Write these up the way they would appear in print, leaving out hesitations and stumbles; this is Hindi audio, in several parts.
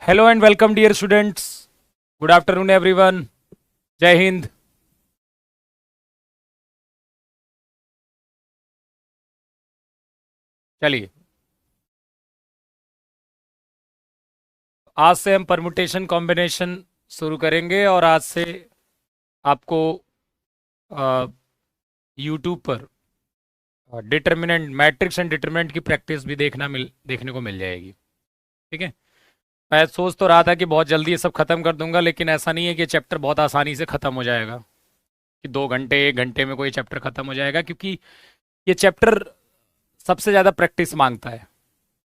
Hello and welcome dear students. Good afternoon everyone. Jai Hind. चलिए, आज से हम परमुटेशन कॉम्बिनेशन शुरू करेंगे और आज से आपको यूट्यूब पर डिटर्मिनेंट मैट्रिक्स एंड डिटर्मिनेंट की प्रैक्टिस भी देखने को मिल जाएगी। ठीक है। मैं सोच तो रहा था कि बहुत जल्दी ये सब खत्म कर दूंगा, लेकिन ऐसा नहीं है कि चैप्टर बहुत आसानी से खत्म हो जाएगा कि 2 घंटे 1 घंटे में कोई चैप्टर खत्म हो जाएगा, क्योंकि ये चैप्टर सबसे ज़्यादा प्रैक्टिस मांगता है।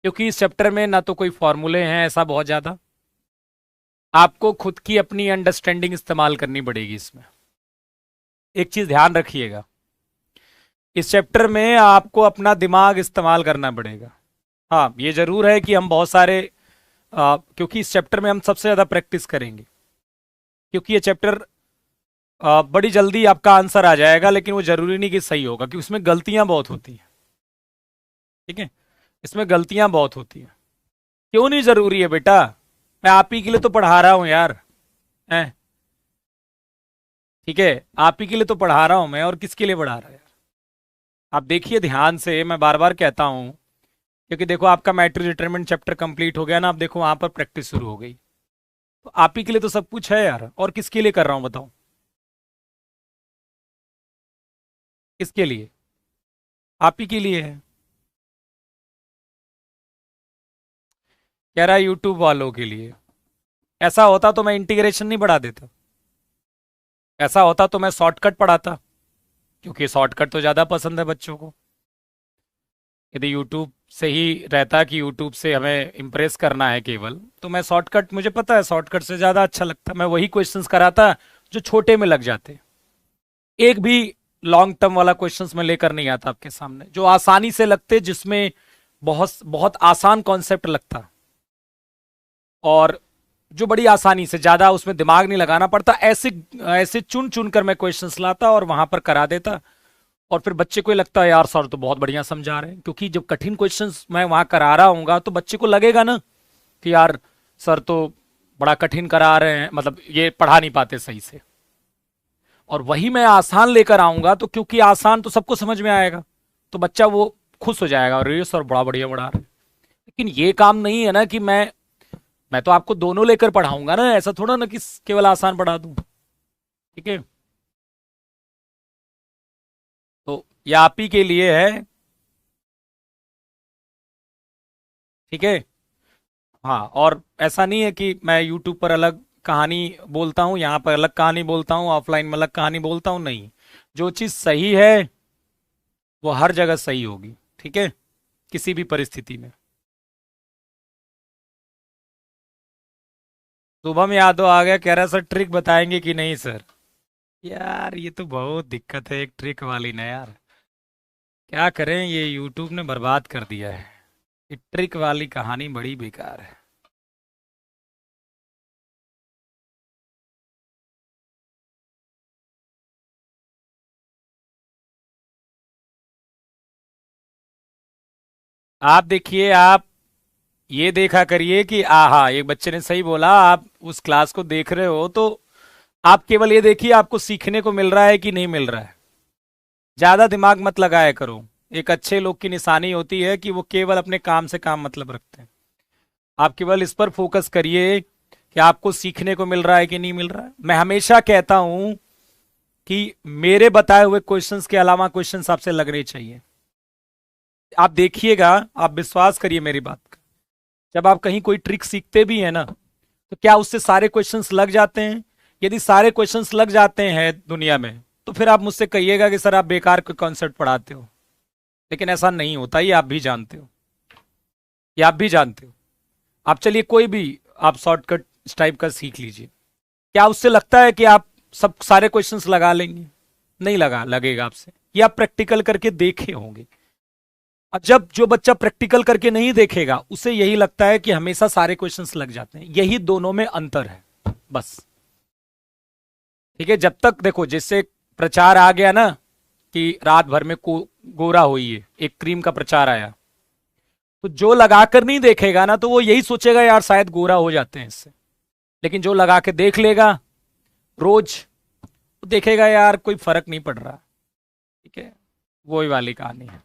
क्योंकि इस चैप्टर में ना तो कोई फॉर्मूले हैं ऐसा बहुत ज़्यादा, आपको खुद की अपनी अंडरस्टैंडिंग इस्तेमाल करनी पड़ेगी इसमें। एक चीज़ ध्यान रखिएगा, इस चैप्टर में आपको अपना दिमाग इस्तेमाल करना पड़ेगा। हाँ, ये ज़रूर है कि हम बहुत सारे क्योंकि इस चैप्टर में हम सबसे ज़्यादा प्रैक्टिस करेंगे, क्योंकि ये चैप्टर बड़ी जल्दी आपका आंसर आ जाएगा, लेकिन वो ज़रूरी नहीं कि सही होगा, क्योंकि उसमें गलतियाँ बहुत होती हैं। ठीक है, इसमें गलतियाँ बहुत होती हैं। क्यों नहीं ज़रूरी है बेटा? मैं आप ही के लिए तो पढ़ा रहा हूँ यार। हैं? ठीक है, आप ही के लिए तो पढ़ा रहा हूँ मैं, और किसके लिए पढ़ा रहा है यार? आप देखिए ध्यान से, मैं बार बार कहता हूँ, क्योंकि देखो आपका मैट्रिक्स डिटरमिनेंट चैप्टर कंप्लीट हो गया ना, आप देखो वहां पर प्रैक्टिस शुरू हो गई। तो आप ही के लिए तो सब कुछ है यार, और किसके लिए कर रहा हूँ बताओ? किसके लिए? आप ही के लिए है। कह रहा है यूट्यूब वालों के लिए। ऐसा होता तो मैं इंटीग्रेशन नहीं बढ़ा देता, ऐसा होता तो मैं शॉर्टकट पढ़ाता, क्योंकि शॉर्टकट तो ज़्यादा पसंद है बच्चों को। यदि यूट्यूब से ही रहता कि यूट्यूब से हमें इम्प्रेस करना है केवल, तो मैं शॉर्टकट, मुझे पता है शॉर्टकट से ज़्यादा अच्छा लगता, मैं वही क्वेश्चंस कराता जो छोटे में लग जाते। एक भी लॉन्ग टर्म वाला क्वेश्चंस में लेकर नहीं आता आपके सामने, जो आसानी से लगते, जिसमें बहुत बहुत आसान कॉन्सेप्ट लगता, और जो बड़ी आसानी से, ज़्यादा उसमें दिमाग नहीं लगाना पड़ता, ऐसे ऐसे चुन चुन कर मैं क्वेश्चंस लाता और वहां पर करा देता। और फिर बच्चे को ये लगता है यार सर तो बहुत बढ़िया समझा रहे हैं, क्योंकि जब कठिन क्वेश्चंस मैं वहां करा रहा हूँ तो बच्चे को लगेगा ना कि यार सर तो बड़ा कठिन करा रहे हैं, मतलब ये पढ़ा नहीं पाते सही से। और वही मैं आसान लेकर आऊंगा, तो क्योंकि आसान तो सबको समझ में आएगा, तो बच्चा वो खुश हो जाएगा, और ये सर बड़ा बढ़िया पढ़ा रहे हैं। लेकिन ये काम नहीं है ना कि मैं तो आपको दोनों लेकर पढ़ाऊंगा ना, ऐसा थोड़ा ना कि केवल आसान पढ़ा दूं। ठीक है, तो ये आप ही के लिए है। ठीक है। हाँ, और ऐसा नहीं है कि मैं यूट्यूब पर अलग कहानी बोलता हूँ, यहाँ पर अलग कहानी बोलता हूँ, ऑफलाइन में अलग कहानी बोलता हूँ, नहीं। जो चीज़ सही है वो हर जगह सही होगी। ठीक है, किसी भी परिस्थिति में। शुभम यादव आ गया, कह रहा सर ट्रिक बताएंगे कि नहीं सर? यार ये तो बहुत दिक्कत है एक ट्रिक वाली ना यार। क्या करें, ये यूट्यूब ने बर्बाद कर दिया है। ये ट्रिक वाली कहानी बड़ी बेकार है। आप देखिए, आप ये देखा करिए कि आहा, एक बच्चे ने सही बोला, आप उस क्लास को देख रहे हो तो आप केवल ये देखिए आपको सीखने को मिल रहा है कि नहीं मिल रहा है। ज्यादा दिमाग मत लगाया करो। एक अच्छे लोग की निशानी होती है कि वो केवल अपने काम से काम मतलब रखते हैं। आप केवल इस पर फोकस करिए कि आपको सीखने को मिल रहा है कि नहीं मिल रहा है। मैं हमेशा कहता हूं कि मेरे बताए हुए क्वेश्चंस के अलावा क्वेश्चंस आपसे लगने चाहिए। आप देखिएगा, आप विश्वास करिए मेरी बात का, जब आप कहीं कोई ट्रिक सीखते भी हैं ना, तो क्या उससे सारे क्वेश्चंस लग जाते हैं? यदि सारे क्वेश्चंस लग जाते हैं दुनिया में, तो फिर आप मुझसे कहिएगा कि सर आप बेकार के कॉन्सेप्ट पढ़ाते हो। लेकिन ऐसा नहीं होता, ये आप भी जानते हो, ये आप भी जानते हो। आप चलिए कोई भी, आप शॉर्टकट टाइप का सीख लीजिए, क्या उससे लगता है कि आप सब सारे क्वेश्चंस लगा लेंगे? नहीं लगा लगेगा आपसे, ये आप प्रैक्टिकल करके देखे होंगे। और जब जो बच्चा प्रैक्टिकल करके नहीं देखेगा, उसे यही लगता है कि हमेशा सारे क्वेश्चंस लग जाते हैं। यही दोनों में अंतर है, बस। ठीक है, जब तक देखो, जिससे प्रचार आ गया ना कि रात भर में गोरा होइए, एक क्रीम का प्रचार आया, तो जो लगाकर नहीं देखेगा ना, तो वो यही सोचेगा यार शायद गोरा हो जाते हैं इससे। लेकिन जो लगा के देख लेगा रोज, तो देखेगा यार कोई फर्क नहीं पड़ रहा। ठीक है, वही वाली कहानी है।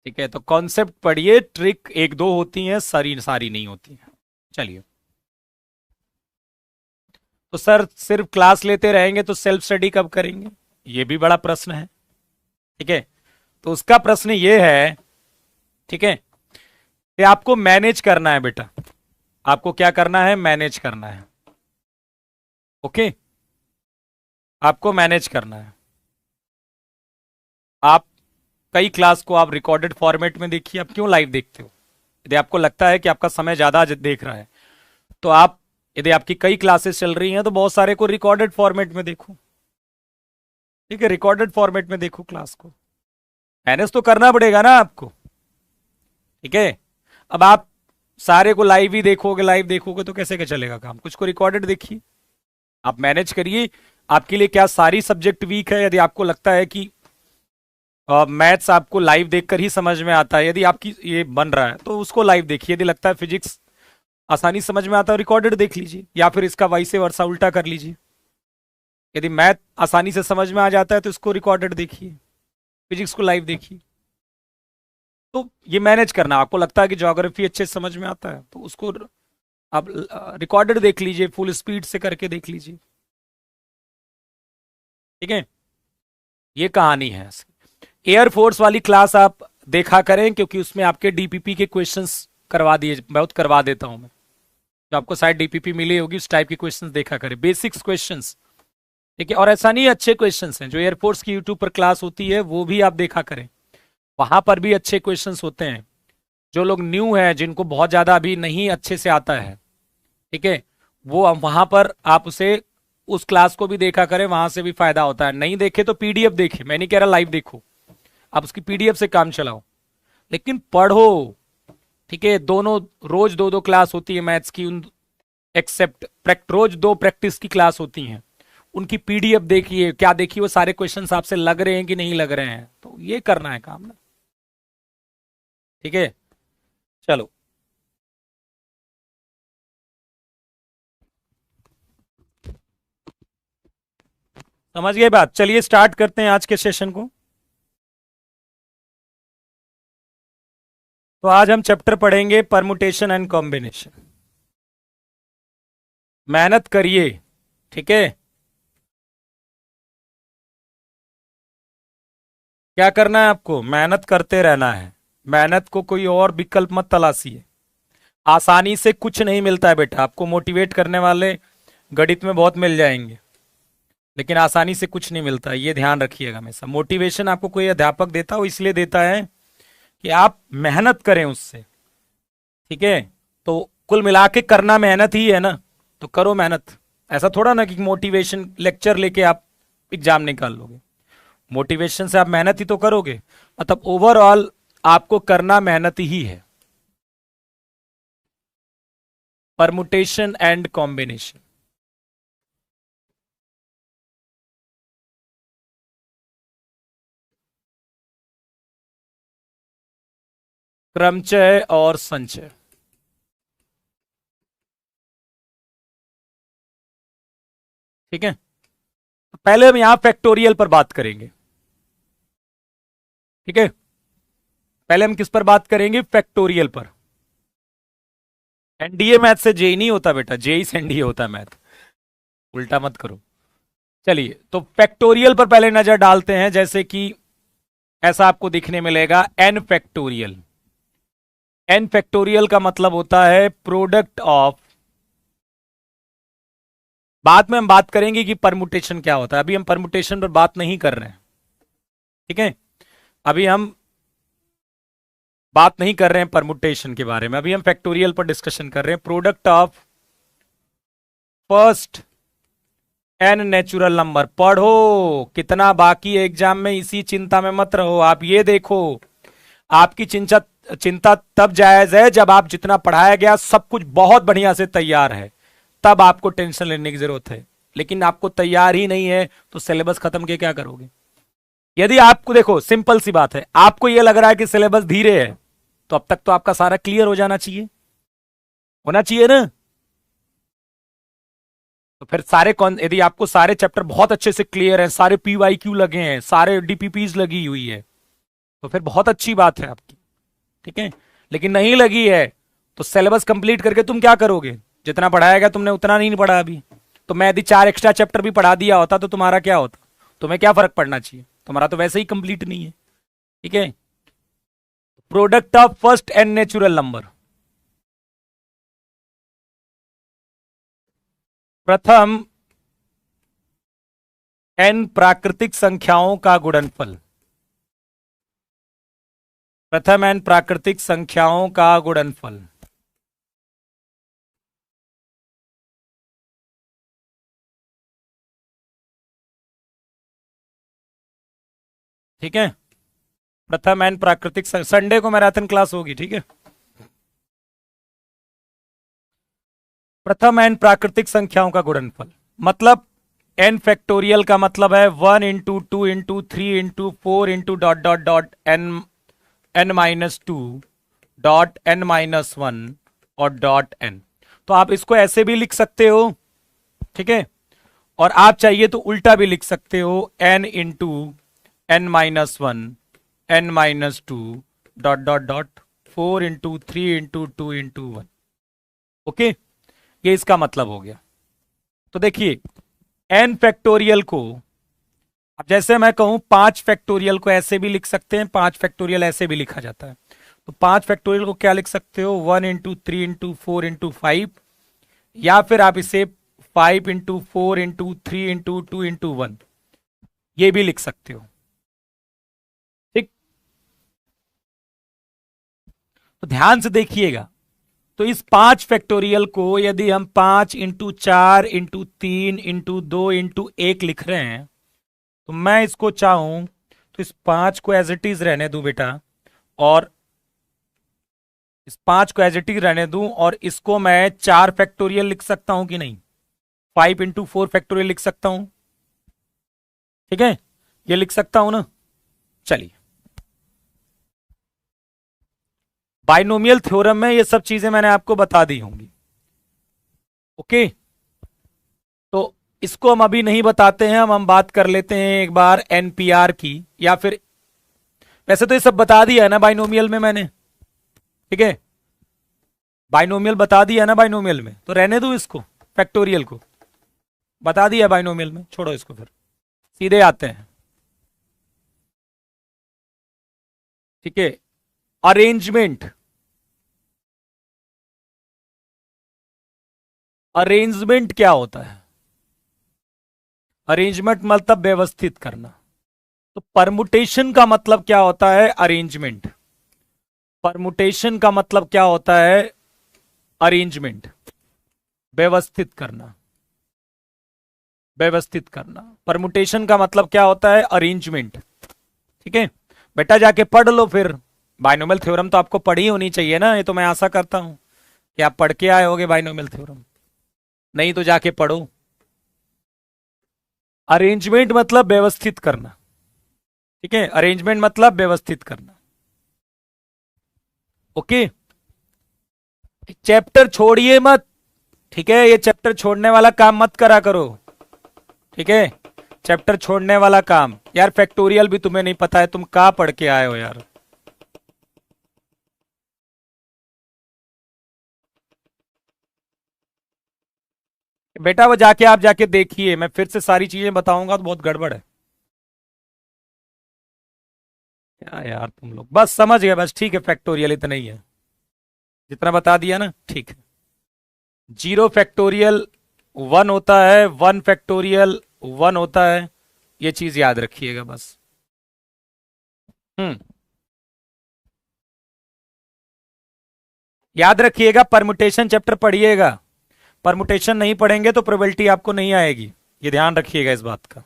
ठीक है, तो कॉन्सेप्ट पढ़िए, ट्रिक एक दो होती हैं, सारी सारी नहीं होती हैं। चलिए, तो सर सिर्फ क्लास लेते रहेंगे तो सेल्फ स्टडी कब करेंगे, ये भी बड़ा प्रश्न है। ठीक है, तो उसका प्रश्न ये है, ठीक है, कि आपको मैनेज करना है बेटा। आपको क्या करना है, मैनेज करना है। ओके, आपको मैनेज करना है। आप कई क्लास को आप रिकॉर्डेड फॉर्मेट में देखिए। आप क्यों लाइव देखते हो? यदि आपको लगता है कि आपका समय ज्यादा देख रहा है, तो आप, यदि आपकी कई क्लासेस चल रही हैं, तो बहुत सारे को रिकॉर्डेड फॉर्मेट में देखो। ठीक है, रिकॉर्डेड फॉर्मेट में देखो क्लास को। मैनेज तो करना पड़ेगा ना आपको। ठीक है, अब आप सारे को लाइव ही देखोगे, लाइव देखोगे तो कैसे क्या चलेगा काम? कुछ को रिकॉर्डेड देखिए, आप मैनेज करिए। आपके लिए क्या सारी सब्जेक्ट वीक है? यदि आपको लगता है कि मैथ्स आपको लाइव देखकर ही समझ में आता है, यदि आपकी ये बन रहा है तो उसको लाइव देखिए। यदि लगता है फिजिक्स आसानी समझ में आता है, रिकॉर्डेड देख लीजिए, या फिर इसका वाइसे वर्सा उल्टा कर लीजिए। यदि मैथ आसानी से समझ में आ जाता है तो इसको रिकॉर्डेड देखिए, फिजिक्स को लाइव देखिए। तो ये मैनेज करना। आपको लगता है कि ज्योग्राफी अच्छे से समझ में आता है, तो उसको आप रिकॉर्डेड देख लीजिए, फुल स्पीड से करके देख लीजिए। ठीक है, ये कहानी है। एयरफोर्स वाली क्लास आप देखा करें, क्योंकि उसमें आपके डीपीपी के क्वेश्चंस करवा दिए, बहुत करवा देता हूं मैं। जो आपको शायद डीपीपी मिली होगी, उस टाइप के क्वेश्चंस देखा करें, बेसिक्स क्वेश्चंस। ठीक है, और ऐसा नहीं, अच्छे क्वेश्चंस हैं। जो एयरफोर्स की यूट्यूब पर क्लास होती है वो भी आप देखा करें, वहां पर भी अच्छे क्वेश्चंस होते हैं। जो लोग न्यू हैं, जिनको बहुत ज्यादा अभी नहीं अच्छे से आता है, ठीक है, वो वहां पर आप उसे, उस क्लास को भी देखा करें, वहां से भी फायदा होता है। नहीं देखे तो पीडीएफ देखे, मैं नहीं कह रहा लाइव देखो, आप उसकी पीडीएफ से काम चलाओ, लेकिन पढ़ो। ठीक है, दोनों रोज दो दो क्लास होती है मैथ्स की, उन एक्सेप्ट रोज दो प्रैक्टिस की क्लास होती हैं, उनकी पीडीएफ देखिए। क्या देखिए, वो सारे क्वेश्चंस आपसे लग रहे हैं कि नहीं लग रहे हैं, तो ये करना है काम ना। ठीक है, चलो, समझ गए बात? चलिए स्टार्ट करते हैं आज के सेशन को। तो आज हम चैप्टर पढ़ेंगे परमुटेशन एंड कॉम्बिनेशन। मेहनत करिए, ठीक है। क्या करना है आपको? मेहनत करते रहना है। मेहनत को कोई और विकल्प मत तलाशिए। आसानी से कुछ नहीं मिलता है बेटा। आपको मोटिवेट करने वाले गणित में बहुत मिल जाएंगे, लेकिन आसानी से कुछ नहीं मिलता है, ये ध्यान रखिएगा हमेशा। मोटिवेशन आपको कोई अध्यापक देता हो, इसलिए देता है कि आप मेहनत करें उससे। ठीक है, तो कुल मिला के करना मेहनत ही है ना, तो करो मेहनत। ऐसा थोड़ा ना कि मोटिवेशन लेक्चर लेके आप एग्जाम निकाल लोगे। मोटिवेशन से आप मेहनत ही तो करोगे। मतलब ओवरऑल आपको करना मेहनत ही है। परमुटेशन एंड कॉम्बिनेशन, क्रमचय और संचय। ठीक है, पहले हम यहां फैक्टोरियल पर बात करेंगे। ठीक है, पहले हम किस पर बात करेंगे? फैक्टोरियल पर। एनडीए मैथ से जेई नहीं होता बेटा, जेई से एनडीए होता है मैथ, उल्टा मत करो। चलिए, तो फैक्टोरियल पर पहले नजर डालते हैं। जैसे कि ऐसा आपको दिखने मिलेगा, एन फैक्टोरियल। एन फैक्टोरियल का मतलब होता है प्रोडक्ट ऑफ, बाद में हम बात करेंगे कि परमुटेशन क्या होता है, अभी हम परमुटेशन पर बात नहीं कर रहे हैं। ठीक है, अभी हम बात नहीं कर रहे हैं परमुटेशन के बारे में, अभी हम फैक्टोरियल पर डिस्कशन कर रहे हैं। Product of first n natural number. पढ़ो, कितना बाकी है एग्जाम में, इसी चिंता में मत रहो। आप ये देखो, आपकी चिंता चिंता तब जायज है जब आप जितना पढ़ाया गया सब कुछ बहुत बढ़िया से तैयार है, तब आपको टेंशन लेने की जरूरत है। लेकिन आपको तैयार ही नहीं है तो सिलेबस खत्म के क्या करोगे? यदि आपको, देखो सिंपल सी बात है, आपको यह लग रहा है कि सिलेबस धीरे है, तो अब तक तो आपका सारा क्लियर हो जाना चाहिए, होना चाहिए ना। तो फिर सारे कौन, यदि आपको सारे चैप्टर बहुत अच्छे से क्लियर हैं, सारे पीवाईक्यू लगे हैं, सारे डीपीपीज लगी हुई है, तो फिर बहुत अच्छी बात है आपकी, ठीक है। लेकिन नहीं लगी है तो सिलेबस कंप्लीट करके तुम क्या करोगे? जितना पढ़ाएगा तुमने उतना नहीं पढ़ा अभी। तो मैं यदि 4 एक्स्ट्रा चैप्टर भी पढ़ा दिया होता तो तुम्हारा क्या होता? तुम्हें क्या फर्क पड़ना चाहिए? तुम्हारा तो वैसे ही कंप्लीट नहीं है, ठीक है। Product of first n natural number, प्रथम एन प्राकृतिक संख्याओं का गुणनफल, प्रथम एन प्राकृतिक संख्याओं का गुणनफल। ठीक है, प्रथम एन प्राकृतिक संडे को मैराथन क्लास होगी, ठीक है। प्रथम एन प्राकृतिक संख्याओं का गुणनफल मतलब एन फैक्टोरियल का मतलब है 1 × 2 × 3 × 4 × .n-2 .n-1 और .n। तो आप इसको ऐसे भी लिख सकते हो, ठीक है, और आप चाहिए तो उल्टा भी लिख सकते हो, n × n-1 n-2 .4 × 3 × 2 × 1। ओके, ये इसका मतलब हो गया। तो देखिए एन फैक्टोरियल को, अब जैसे मैं कहूं 5 फैक्टोरियल को ऐसे भी लिख सकते हैं, 5 फैक्टोरियल ऐसे भी लिखा जाता है। तो 5 फैक्टोरियल को क्या लिख सकते हो? 1 × 3 × 4 × 5, या फिर आप इसे 5 × 4 × 3 × 2 × 1 ये भी लिख सकते हो, ठीक। तो ध्यान से देखिएगा, तो इस 5 फैक्टोरियल को यदि हम 5 × 4 × 3 × 2 × 1 लिख रहे हैं, तो मैं इसको चाहूं तो इस 5 को एज इट इज रहने दूं बेटा, और इस 5 को एज इट इज रहने दूं, और इसको मैं 4 फैक्टोरियल लिख सकता हूं कि नहीं? 5 × 4 फैक्टोरियल लिख सकता हूं, ठीक है, ये लिख सकता हूं ना। चलिए, बाइनोमियल थ्योरम में ये सब चीजें मैंने आपको बता दी होंगी, ओके। तो इसको हम अभी नहीं बताते हैं, हम बात कर लेते हैं एक बार एनपीआर की, या फिर वैसे तो ये सब बता दिया है ना बाइनोमियल में मैंने, ठीक है, बाइनोमियल बता दिया है ना बाइनोमियल में, तो रहने दो इसको, फैक्टोरियल को बता दिया बाइनोमियल में, छोड़ो इसको, फिर सीधे आते हैं, ठीक है। अरेंजमेंट, अरेंजमेंट क्या होता है? अरेंजमेंट मतलब व्यवस्थित करना। तो परमुटेशन का मतलब क्या होता है? अरेंजमेंट। परमुटेशन का मतलब क्या होता है? अरेंजमेंट, व्यवस्थित करना, व्यवस्थित करना। परमुटेशन का मतलब क्या होता है? अरेंजमेंट, ठीक है। बेटा जाके पढ़ लो फिर, बाइनोमियल थ्योरम तो आपको पढ़ी होनी चाहिए ना, ये तो मैं आशा करता हूं कि आप पढ़ के आए होगे बाइनोमियल थ्योरम, नहीं तो जाके पढ़ो। अरेंजमेंट मतलब व्यवस्थित करना, ठीक है, अरेंजमेंट मतलब व्यवस्थित करना, ओके। चैप्टर छोड़िए मत, ठीक है, ये चैप्टर छोड़ने वाला काम मत करा करो, ठीक है, चैप्टर छोड़ने वाला काम। यार फैक्टोरियल भी तुम्हें नहीं पता है, तुम कहां पढ़ के आए हो यार। बेटा वो जाके, आप जाके देखिए, मैं फिर से सारी चीजें बताऊंगा तो बहुत गड़बड़ है। क्या यार तुम लोग, बस समझ गए, बस ठीक है, फैक्टोरियल इतना ही है, जितना बता दिया ना, ठीक है। 0 फैक्टोरियल 1 होता है, 1 फैक्टोरियल 1 होता है, ये चीज याद रखिएगा बस। हम्म, याद रखिएगा, परमुटेशन चैप्टर पढ़िएगा, परमुटेशन नहीं पढ़ेंगे तो प्रोबेबिलिटी आपको नहीं आएगी, ये ध्यान रखिएगा इस बात का।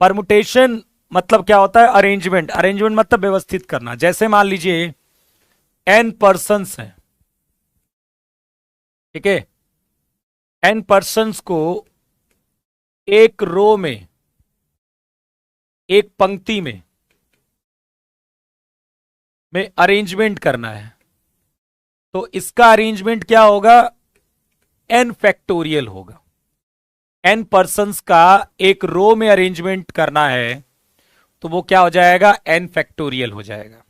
परमुटेशन मतलब क्या होता है? अरेंजमेंट, अरेंजमेंट मतलब व्यवस्थित करना। जैसे मान लीजिए n पर्सन्स हैं, ठीक है, n पर्सन्स को एक रो में एक पंक्ति में अरेंजमेंट करना है, तो इसका अरेंजमेंट क्या होगा? n फैक्टोरियल होगा। n पर्सन्स का एक रो में अरेंजमेंट करना है तो वो क्या हो जाएगा? n फैक्टोरियल हो जाएगा।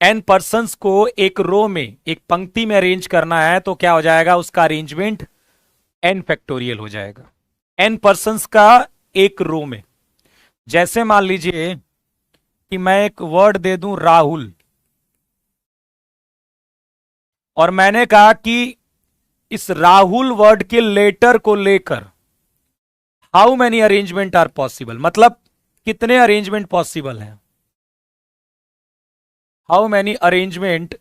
n पर्सन्स को एक रो में, एक पंक्ति में अरेंज करना है तो क्या हो जाएगा? उसका अरेंजमेंट n फैक्टोरियल हो जाएगा। n पर्सन्स का एक रो में, जैसे मान लीजिए कि मैं एक वर्ड दे दूं राहुल, और मैंने कहा कि इस राहुल वर्ड के लेटर को लेकर how many arrangement are possible, मतलब कितने अरेंजमेंट पॉसिबल हैं। How many arrangement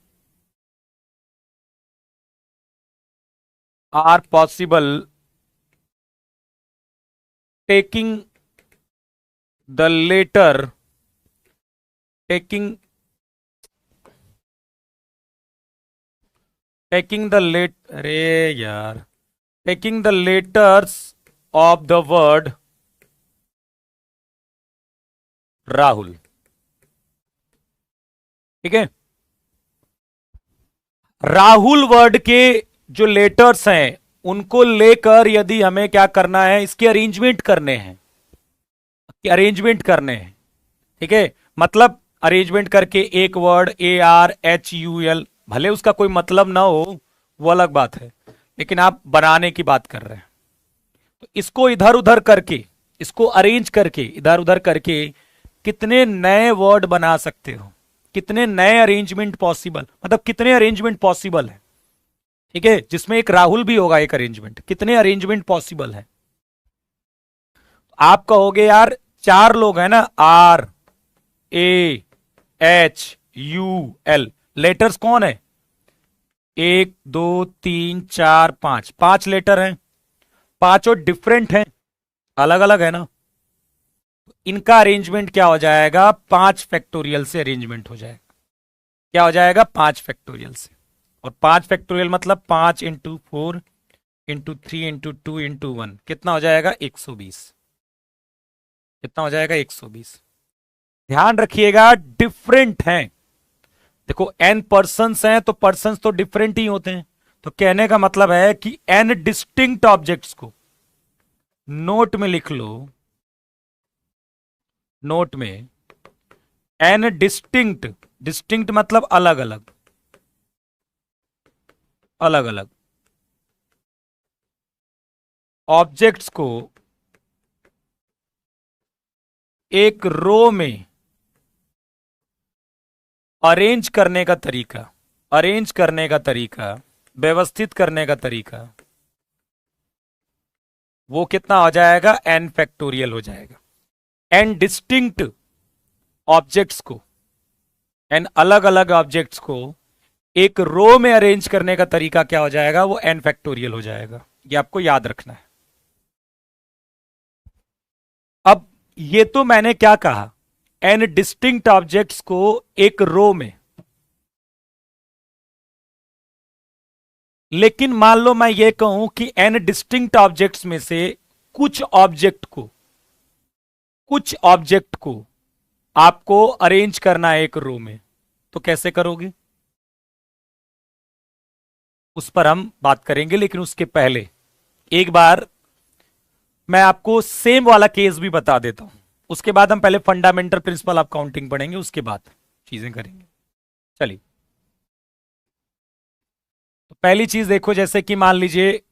are possible taking the letter, taking the let अरे यार, taking the letters of the word Rahul. ठीक है, राहुल वर्ड के जो लेटर्स हैं उनको लेकर यदि हमें क्या करना है? इसके अरेंजमेंट करने हैं, अरेंजमेंट करने हैं। ठीक है, मतलब अरेंजमेंट करके एक वर्ड ARHUL, भले उसका कोई मतलब ना हो वो अलग बात है, लेकिन आप बनाने की बात कर रहे हैं, तो इसको इधर उधर करके, इसको अरेंज करके इधर उधर करके कितने नए वर्ड बना सकते हो, कितने नए अरेंजमेंट पॉसिबल, मतलब कितने अरेंजमेंट पॉसिबल है। ठीक है, जिसमें एक राहुल भी होगा, एक अरेंजमेंट, कितने अरेंजमेंट पॉसिबल है। आप कहोगे यार 4 लोग हैं ना, RAHUL, लेटर्स कौन है? 1 2 3 4 5, 5 लेटर हैं, पांचों डिफरेंट हैं, अलग अलग है ना। इनका अरेंजमेंट क्या हो जाएगा? 5 फैक्टोरियल से अरेंजमेंट हो जाएगा। क्या हो जाएगा? 5 फैक्टोरियल से। और 5 फैक्टोरियल मतलब 5 इंटू 4 इंटू 3 इंटू 2 इंटू 1, कितना हो जाएगा? 120। कितना हो जाएगा? 120। ध्यान रखिएगा डिफरेंट हैं। देखो n पर्सन्स हैं तो पर्सन्स तो डिफरेंट ही होते हैं, तो कहने का मतलब है कि n डिस्टिंक्ट ऑब्जेक्ट्स को, नोट में लिख लो, नोट में n डिस्टिंक्ट, डिस्टिंक्ट मतलब अलग अलग, अलग अलग ऑब्जेक्ट्स को एक रो में अरेंज करने का तरीका, अरेंज करने का तरीका, व्यवस्थित करने का तरीका, वो कितना हो जाएगा? n फैक्टोरियल हो जाएगा। n डिस्टिंक्ट ऑब्जेक्ट्स को, n अलग अलग ऑब्जेक्ट्स को एक रो में अरेंज करने का तरीका क्या हो जाएगा? वो n फैक्टोरियल हो जाएगा। ये आपको याद रखना है। अब ये तो मैंने क्या कहा? n डिस्टिंक्ट ऑब्जेक्ट्स को एक रो में, लेकिन मान लो मैं ये कहूं कि n डिस्टिंक्ट ऑब्जेक्ट्स में से कुछ ऑब्जेक्ट को, कुछ ऑब्जेक्ट को आपको अरेंज करना है एक रो में, तो कैसे करोगे? उस पर हम बात करेंगे, लेकिन उसके पहले एक बार मैं आपको सेम वाला केस भी बता देता हूं। उसके बाद हम पहले फंडामेंटल प्रिंसिपल ऑफ काउंटिंग पढ़ेंगे, उसके बाद चीजें करेंगे। चलिए, तो पहली चीज देखो, जैसे कि मान लीजिए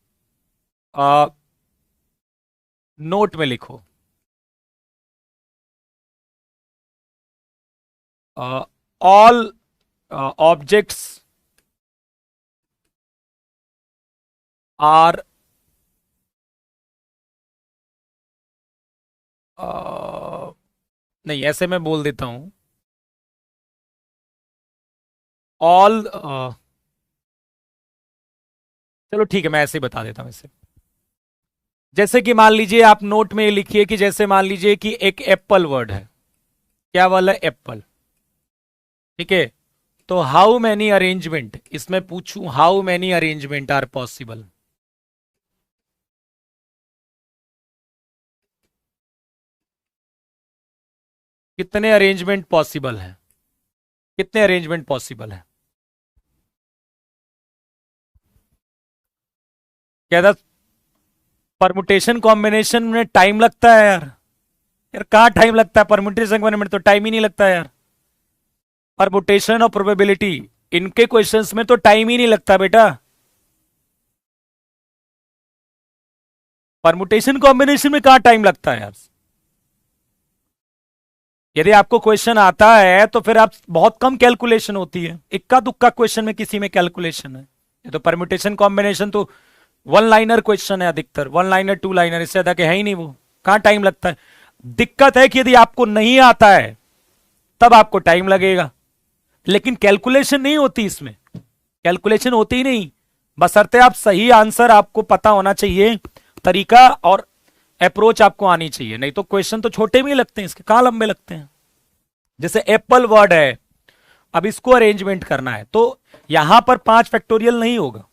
नोट में लिखो ऑल ऑब्जेक्ट्स आर नहीं, ऐसे मैं बोल देता हूं, ऑल चलो ठीक है, मैं ऐसे ही बता देता हूं इसे। जैसे कि मान लीजिए आप नोट में लिखिए कि जैसे मान लीजिए कि एक एप्पल वर्ड है, क्या वाला? एप्पल। ठीक है, तो हाउ मैनी अरेंजमेंट, इसमें पूछूं how many arrangement are possible, कितने अरेंजमेंट पॉसिबल है? कितने अरेंजमेंट पॉसिबल है? क्या था? परमुटेशन कॉम्बिनेशन में टाइम लगता है यार। यार कहाँ टाइम लगता है? परमुटेशन कॉम्बिनेशन में तो टाइम ही नहीं लगता यार। परमुटेशन और प्रोबेबिलिटी, इनके क्वेश्चंस में तो टाइम ही नहीं लगता बेटा। परमुटेशन कॉम्बिनेशन में कहाँ टाइम लगता है यार? यदि आपको क्वेश्चन आता है तो फिर आप बहुत कम कैलकुलेशन होती है, इक्का दुक्का क्वेश्चन में किसी में कैलकुलेशन है। ये तो परम्यूटेशन कॉम्बिनेशन तो वन लाइनर क्वेश्चन है, अधिकतर वन लाइनर टू लाइनर, इससे ज्यादा के है ही नहीं वो। कहां टाइम लगता है? दिक्कत है कि यदि आपको नहीं आता है तब आपको टाइम लगेगा, लेकिन कैलकुलेशन नहीं होती इसमें। कैलकुलेशन होती ही नहीं, बशर्ते आप सही आंसर आपको पता होना चाहिए, तरीका और अप्रोच आपको आनी चाहिए, नहीं तो क्वेश्चन तो छोटे भी लगते हैं इसके, कहां लंबे लगते हैं। जैसे एप्पल वर्ड है, अब इसको अरेंजमेंट करना है तो यहां पर 5 फैक्टोरियल नहीं होगा।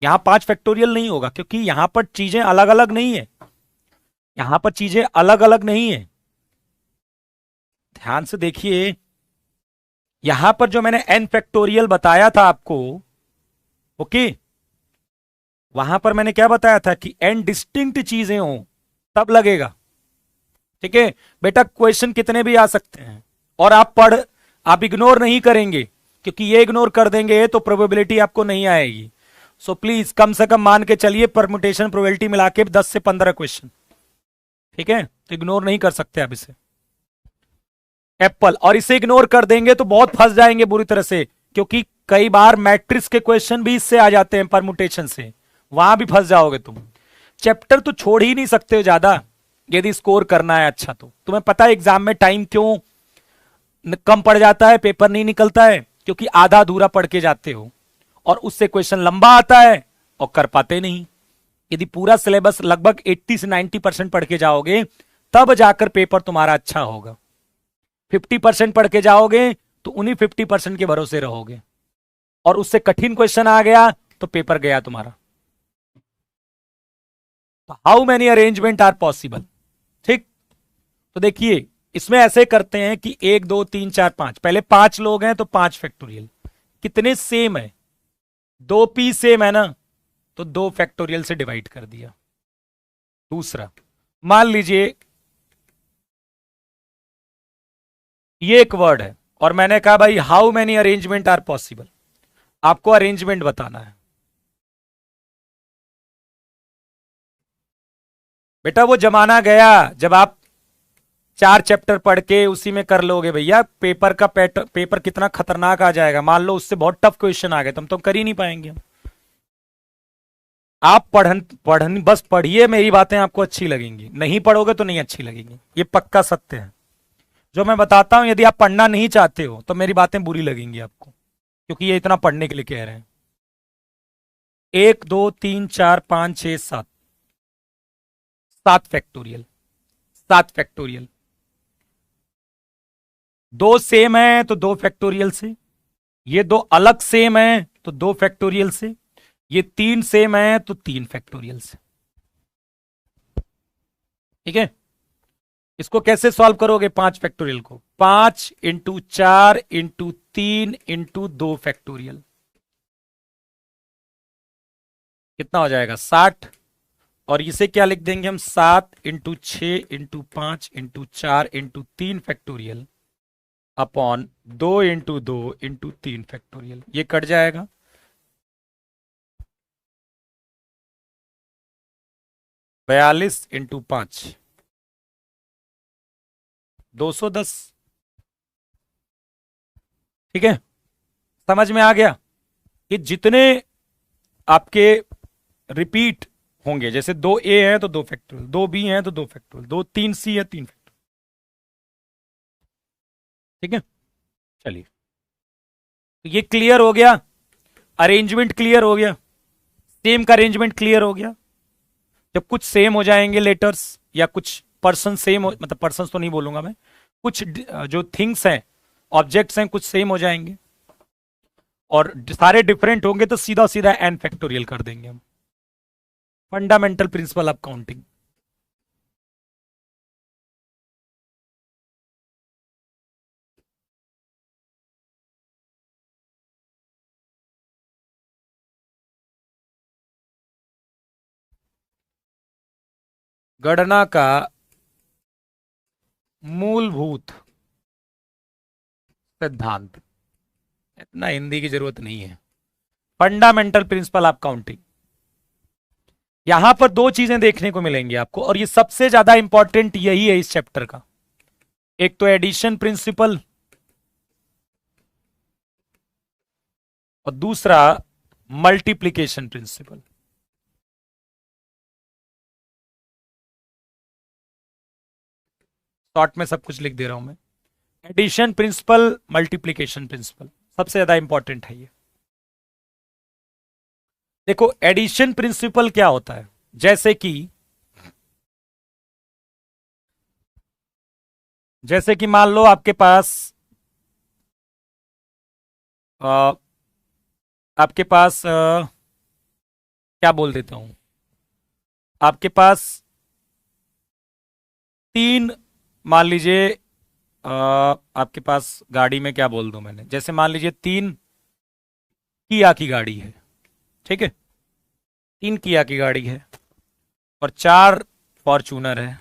यहां 5 फैक्टोरियल नहीं होगा क्योंकि यहां पर चीजें अलग अलग नहीं है। यहां पर चीजें अलग अलग नहीं है, ध्यान से देखिए। यहां पर जो मैंने n फैक्टोरियल बताया था आपको, ओके, वहां पर मैंने क्या बताया था कि n डिस्टिंक्ट चीजें हो तब लगेगा। ठीक है बेटा, क्वेश्चन कितने भी आ सकते हैं और आप इग्नोर नहीं करेंगे, क्योंकि ये इग्नोर कर देंगे तो प्रोबेबिलिटी आपको नहीं आएगी। सो प्लीज कम से कम मान के चलिए परमुटेशन प्रोबेबिलिटी मिला के 10 से 15 क्वेश्चन। ठीक है, तो इग्नोर नहीं कर सकते आप इसे, एप्पल। और इसे इग्नोर कर देंगे तो बहुत फंस जाएंगे बुरी तरह से, क्योंकि कई बार मैट्रिक्स के क्वेश्चन भी इससे आ जाते हैं परमुटेशन से, वहां भी फंस जाओगे तुम। चैप्टर तो छोड़ ही नहीं सकते हो ज्यादा, यदि स्कोर करना है अच्छा तो। तुम्हें पता है एग्जाम में टाइम क्यों कम पड़ जाता है, पेपर नहीं निकलता है? क्योंकि आधा अधूरा पढ़ के जाते हो और उससे क्वेश्चन लंबा आता है और कर पाते नहीं। यदि पूरा सिलेबस लगभग 80 से 90% पढ़ के जाओगे तब जाकर पेपर तुम्हारा अच्छा होगा। 50% पढ़ के जाओगे तो उन्हीं 50% के भरोसे रहोगे और उससे कठिन क्वेश्चन आ गया तो पेपर गया तुम्हारा। तो how many arrangement are possible? ठीक, तो देखिए इसमें ऐसे करते हैं कि 1 2 3 4 5, पहले 5 लोग हैं तो 5 फैक्टोरियल। कितने सेम है? 2p सेम है ना, तो 2 फैक्टोरियल से डिवाइड कर दिया। दूसरा, मान लीजिए ये एक वर्ड है और मैंने कहा भाई how many arrangement are possible, आपको अरेंजमेंट बताना है। बेटा वो जमाना गया जब आप 4 चैप्टर पढ़ के उसी में कर लोगे भैया। पेपर का पेपर कितना खतरनाक आ जाएगा, मान लो उससे बहुत टफ क्वेश्चन आ गए तो हम कर ही नहीं पाएंगे। आप पढ़न पढ़न बस पढ़िए, मेरी बातें आपको अच्छी लगेंगी, नहीं पढ़ोगे तो नहीं अच्छी लगेंगी, ये पक्का सत्य है। जो मैं बताता हूं, यदि आप पढ़ना नहीं चाहते हो तो मेरी बातें बुरी लगेंगी आपको, क्योंकि ये इतना पढ़ने के लिए कह रहे हैं। 1 2 3 4 5 6 7, 7 फैक्टोरियल। 7 फैक्टोरियल। दो सेम है तो 2 फैक्टोरियल से, ये दो अलग सेम है तो 2 फैक्टोरियल से, ये 3 सेम है तो 3 फैक्टोरियल से। ठीक है, इसको कैसे सॉल्व करोगे? 5 फैक्टोरियल को 5 × 4 × 3 × 2 फैक्टोरियल, कितना हो जाएगा? 60। और इसे क्या लिख देंगे हम? 7 × 6 × 5 × 4 × 3 अपॉन 2 × 2 × 3 ये कट जाएगा। 42 × 5 210। ठीक है, समझ में आ गया कि जितने आपके रिपीट होंगे, जैसे 2a है तो 2 फैक्टोरियल, 2b है तो 2 फैक्टोरियल, 3c है 3 फैक्टोरियल। ठीक है, चलिए, तो ये क्लियर हो गया, अरेंजमेंट क्लियर हो गया, सेम का अरेंजमेंट क्लियर हो गया। जब कुछ सेम हो जाएंगे लेटर्स या कुछ पर्सन सेम हो, मतलब पर्सन तो नहीं बोलूंगा मैं, कुछ जो थिंग्स हैं, ऑब्जेक्ट्स हैं, कुछ सेम हो जाएंगे और सारे डिफरेंट होंगे तो सीधा सीधा n फैक्टोरियल कर देंगे हम। Fundamental principle of counting. गणना का मूलभूत सिद्धांत। इतना हिंदी की जरूरत नहीं है। Fundamental principle of counting. यहां पर दो चीजें देखने को मिलेंगी आपको, और ये सबसे ज्यादा इंपॉर्टेंट यही है इस चैप्टर का। एक तो एडिशन प्रिंसिपल और दूसरा मल्टीप्लिकेशन प्रिंसिपल। शॉर्ट में सब कुछ लिख दे रहा हूं मैं। एडिशन प्रिंसिपल, मल्टीप्लिकेशन प्रिंसिपल, सबसे ज्यादा इंपॉर्टेंट है ये। देखो एडिशन प्रिंसिपल क्या होता है, जैसे कि मान लो आपके पास आ, आपके पास क्या बोल देता हूं, आपके पास तीन, मान लीजिए आपके पास गाड़ी में क्या बोल दूं मैंने, जैसे मान लीजिए तीन किया की गाड़ी है, ठीक है, तीन किया की गाड़ी है और चार फॉर्चूनर है,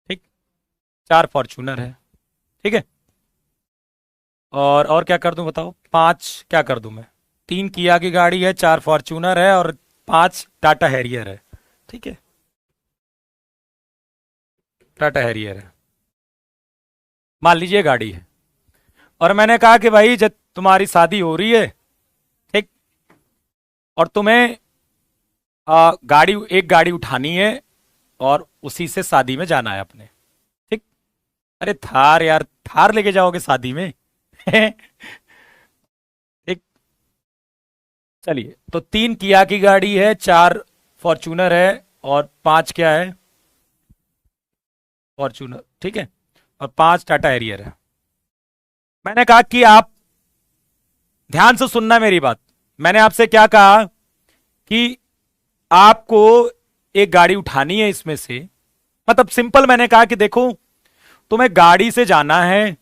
ठीक, चार फॉर्चूनर है, ठीक है। और क्या कर दूं बताओ, पांच क्या कर दूं मैं, तीन किया की गाड़ी है, चार फॉर्चूनर है और पांच टाटा हैरियर है, ठीक है, टाटा हैरियर है, मान लीजिए गाड़ी है। और मैंने कहा कि भाई जब तुम्हारी शादी हो रही है, ठीक, और तुम्हें गाड़ी, एक गाड़ी उठानी है और उसी से शादी में जाना है अपने, ठीक। अरे थार यार, थार लेके जाओगे शादी में? ठीक। चलिए, तो तीन किया की गाड़ी है, चार फॉर्चूनर है और पांच क्या है, फॉर्चूनर, ठीक है, और पांच टाटा हैरियर है। मैंने कहा कि आप ध्यान से सुनना मेरी बात। मैंने आपसे क्या कहा कि आपको एक गाड़ी उठानी है इसमें से, मतलब सिंपल मैंने कहा कि देखो तुम्हें गाड़ी से जाना है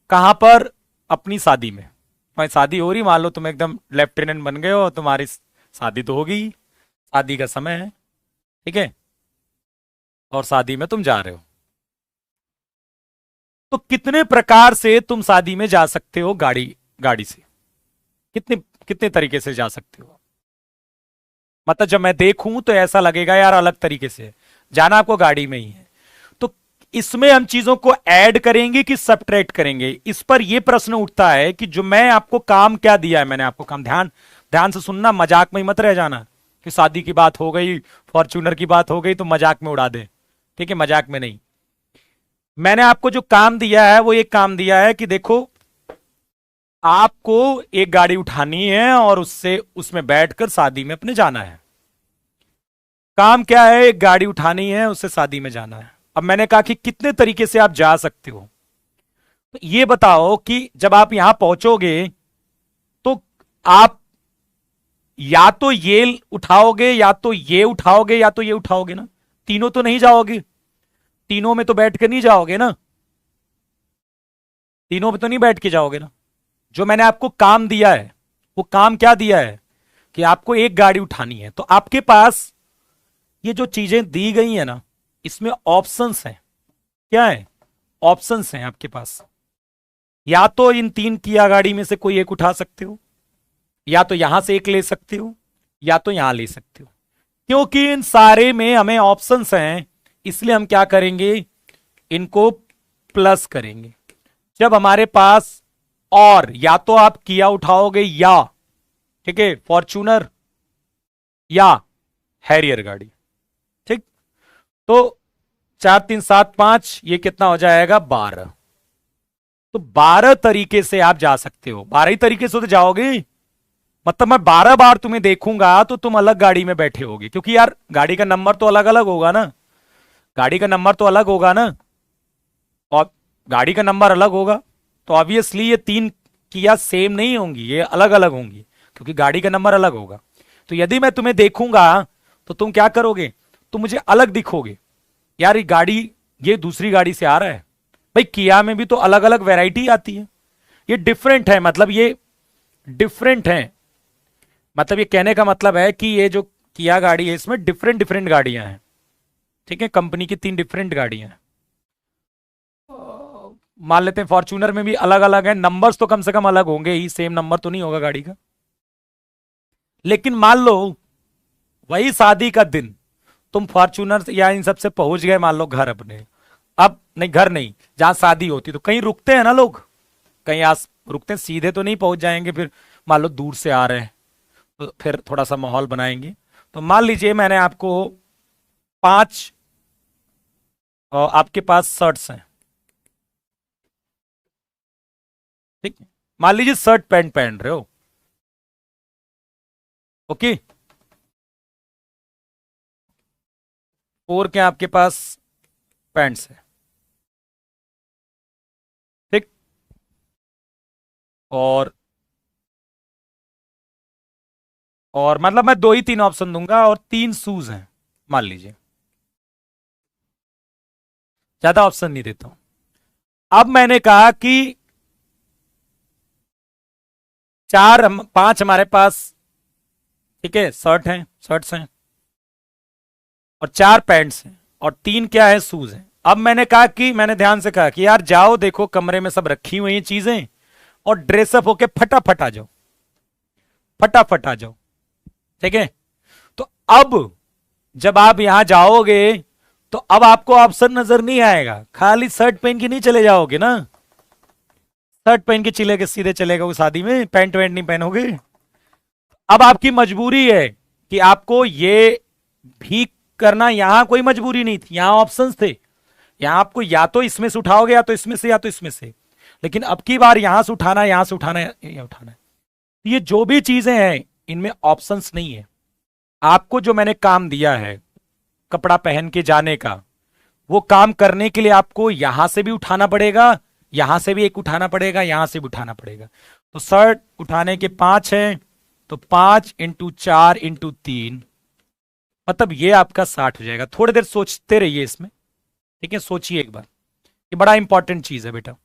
कहां पर, अपनी शादी में। तुम्हारी शादी हो रही, मान लो तुम एकदम लेफ्टिनेंट बन गए हो, तुम्हारी शादी तो होगी, शादी का समय है, ठीक है, और शादी में तुम जा रहे हो। तो कितने प्रकार से तुम शादी में जा सकते हो, गाड़ी गाड़ी से कितने कितने तरीके से जा सकते हो। मतलब जब मैं देखूं तो ऐसा लगेगा यार अलग तरीके से जाना, आपको गाड़ी में ही है। तो इसमें हम चीजों को ऐड करेंगे कि सब्ट्रैक्ट करेंगे, इस पर यह प्रश्न उठता है कि जो मैं आपको काम क्या दिया है, मैंने आपको काम, ध्यान ध्यान से सुनना, मजाक में ही मत रह जाना कि शादी की बात हो गई, फॉर्च्यूनर की बात हो गई तो मजाक में उड़ा दे, ठीक है, मजाक में नहीं। मैंने आपको जो काम दिया है वो एक काम दिया है कि देखो आपको एक गाड़ी उठानी है और उससे उसमें बैठकर शादी में अपने जाना है। काम क्या है, एक गाड़ी उठानी है, उससे शादी में जाना है। अब मैंने कहा कि कितने तरीके से आप जा सकते हो, तो ये बताओ कि जब आप यहां पहुंचोगे तो आप या तो ये उठाओगे या तो ये उठाओगे या तो ये उठाओगे ना, तीनों तो नहीं जाओगे, तीनों में तो बैठ के नहीं जाओगे ना, तीनों में तो नहीं बैठ के जाओगे ना। जो मैंने आपको काम दिया है वो काम क्या दिया है कि आपको एक गाड़ी उठानी है, तो आपके पास ये जो चीजें दी गई है ना, इसमें ऑप्शंस हैं। क्या है, ऑप्शंस हैं आपके पास। या तो इन तीन किया गाड़ी में से कोई एक उठा सकते हो, या तो यहां से एक ले सकते हो, या तो यहां ले सकते हो। क्योंकि इन सारे में हमें ऑप्शंस हैं, इसलिए हम क्या करेंगे, इनको प्लस करेंगे। जब हमारे पास, और या तो आप किया उठाओगे या, ठीक है, फॉर्च्यूनर या हैरियर गाड़ी, ठीक। तो 4 3 7 5, ये कितना हो जाएगा, 12। तो 12 तरीके से आप जा सकते हो, 12 ही तरीके से तो जाओगे। मतलब मैं 12 बार तुम्हें देखूंगा तो तुम अलग गाड़ी में बैठे होगे, क्योंकि यार गाड़ी का नंबर तो अलग अलग होगा ना, गाड़ी का नंबर तो अलग होगा ना, और गाड़ी का नंबर अलग होगा तो ऑब्वियसली ये तीन किया सेम नहीं होंगी, ये अलग अलग होंगी, क्योंकि गाड़ी का नंबर अलग होगा। तो यदि मैं तुम्हें देखूंगा तो तुम क्या करोगे, तुम मुझे अलग दिखोगे, यार ये गाड़ी, ये दूसरी गाड़ी से आ रहा है। भाई किया में भी तो अलग अलग वैरायटी आती है, ये डिफरेंट है, मतलब ये डिफरेंट है, मतलब ये कहने का मतलब है कि ये जो किया गाड़ी है, इसमें डिफरेंट डिफरेंट गाड़ियां हैं। ठीक है, कंपनी की 3 डिफरेंट गाड़ियां हैं। मान लेते हैं फॉर्च्यूनर में भी अलग अलग है, नंबर्स तो कम से कम अलग होंगे ही, सेम नंबर तो नहीं होगा गाड़ी का। लेकिन मान लो वही शादी का दिन तुम फॉर्च्यूनर या इन सबसे पहुंच गए मान लो घर अपने। अब नहीं, घर नहीं, जहां शादी होती तो कहीं रुकते हैं ना लोग, कहीं आस रुकते हैं, सीधे तो नहीं पहुंच जाएंगे। फिर मान लो दूर से आ रहे हैं तो फिर थोड़ा सा माहौल बनाएंगे। तो मान लीजिए मैंने आपको 5 आपके पास शर्ट्स हैं। ठीक है, मान लीजिए शर्ट पैंट पहन रहे हो। ओके, 4 के आपके पास पैंट्स है। ठीक, और मतलब मैं 2 ही 3 ऑप्शन दूंगा और 3 शूज हैं मान लीजिए, ज्यादा ऑप्शन नहीं देता हूं। अब मैंने कहा कि 5 हमारे पास, ठीक है, शर्ट्स हैं और 4 पैंट्स हैं और 3 क्या है, शूज हैं। अब मैंने कहा कि मैंने ध्यान से कहा कि यार जाओ देखो कमरे में सब रखी हुई हैं चीजें और ड्रेसअप होके फटाफट आ जाओ, फटाफट आ जाओ। ठीक है, तो अब जब आप यहां जाओगे तो अब आपको ऑप्शन नजर नहीं आएगा, खाली शर्ट पहन के नहीं चले जाओगे ना। शर्ट पहन के चले के सीधे चलेगा वो शादी में, पैंट वैंट नहीं पहनोगे। अब आपकी मजबूरी है कि आपको ये भी करना, यहां कोई मजबूरी नहीं थी, यहां ऑप्शंस थे। यहां आपको या तो इसमें से उठाओगे या तो इसमें से या तो इसमें से, लेकिन अब की बार यहां से उठाना, यहां से उठाना, यहां उठाना है। ये जो भी चीजें हैं इनमें ऑप्शंस नहीं है। आपको जो मैंने काम दिया है कपड़ा पहन के जाने का, वो काम करने के लिए आपको यहां से भी उठाना पड़ेगा, यहां से भी एक उठाना पड़ेगा, यहां से भी उठाना पड़ेगा। तो शर्ट उठाने के 5 हैं, तो 5 इंटू 4 इंटू 3, मतलब ये आपका 60 हो जाएगा। थोड़ी देर सोचते रहिए इसमें, ठीक है, सोचिए एक बार, ये बड़ा इंपॉर्टेंट चीज है बेटा।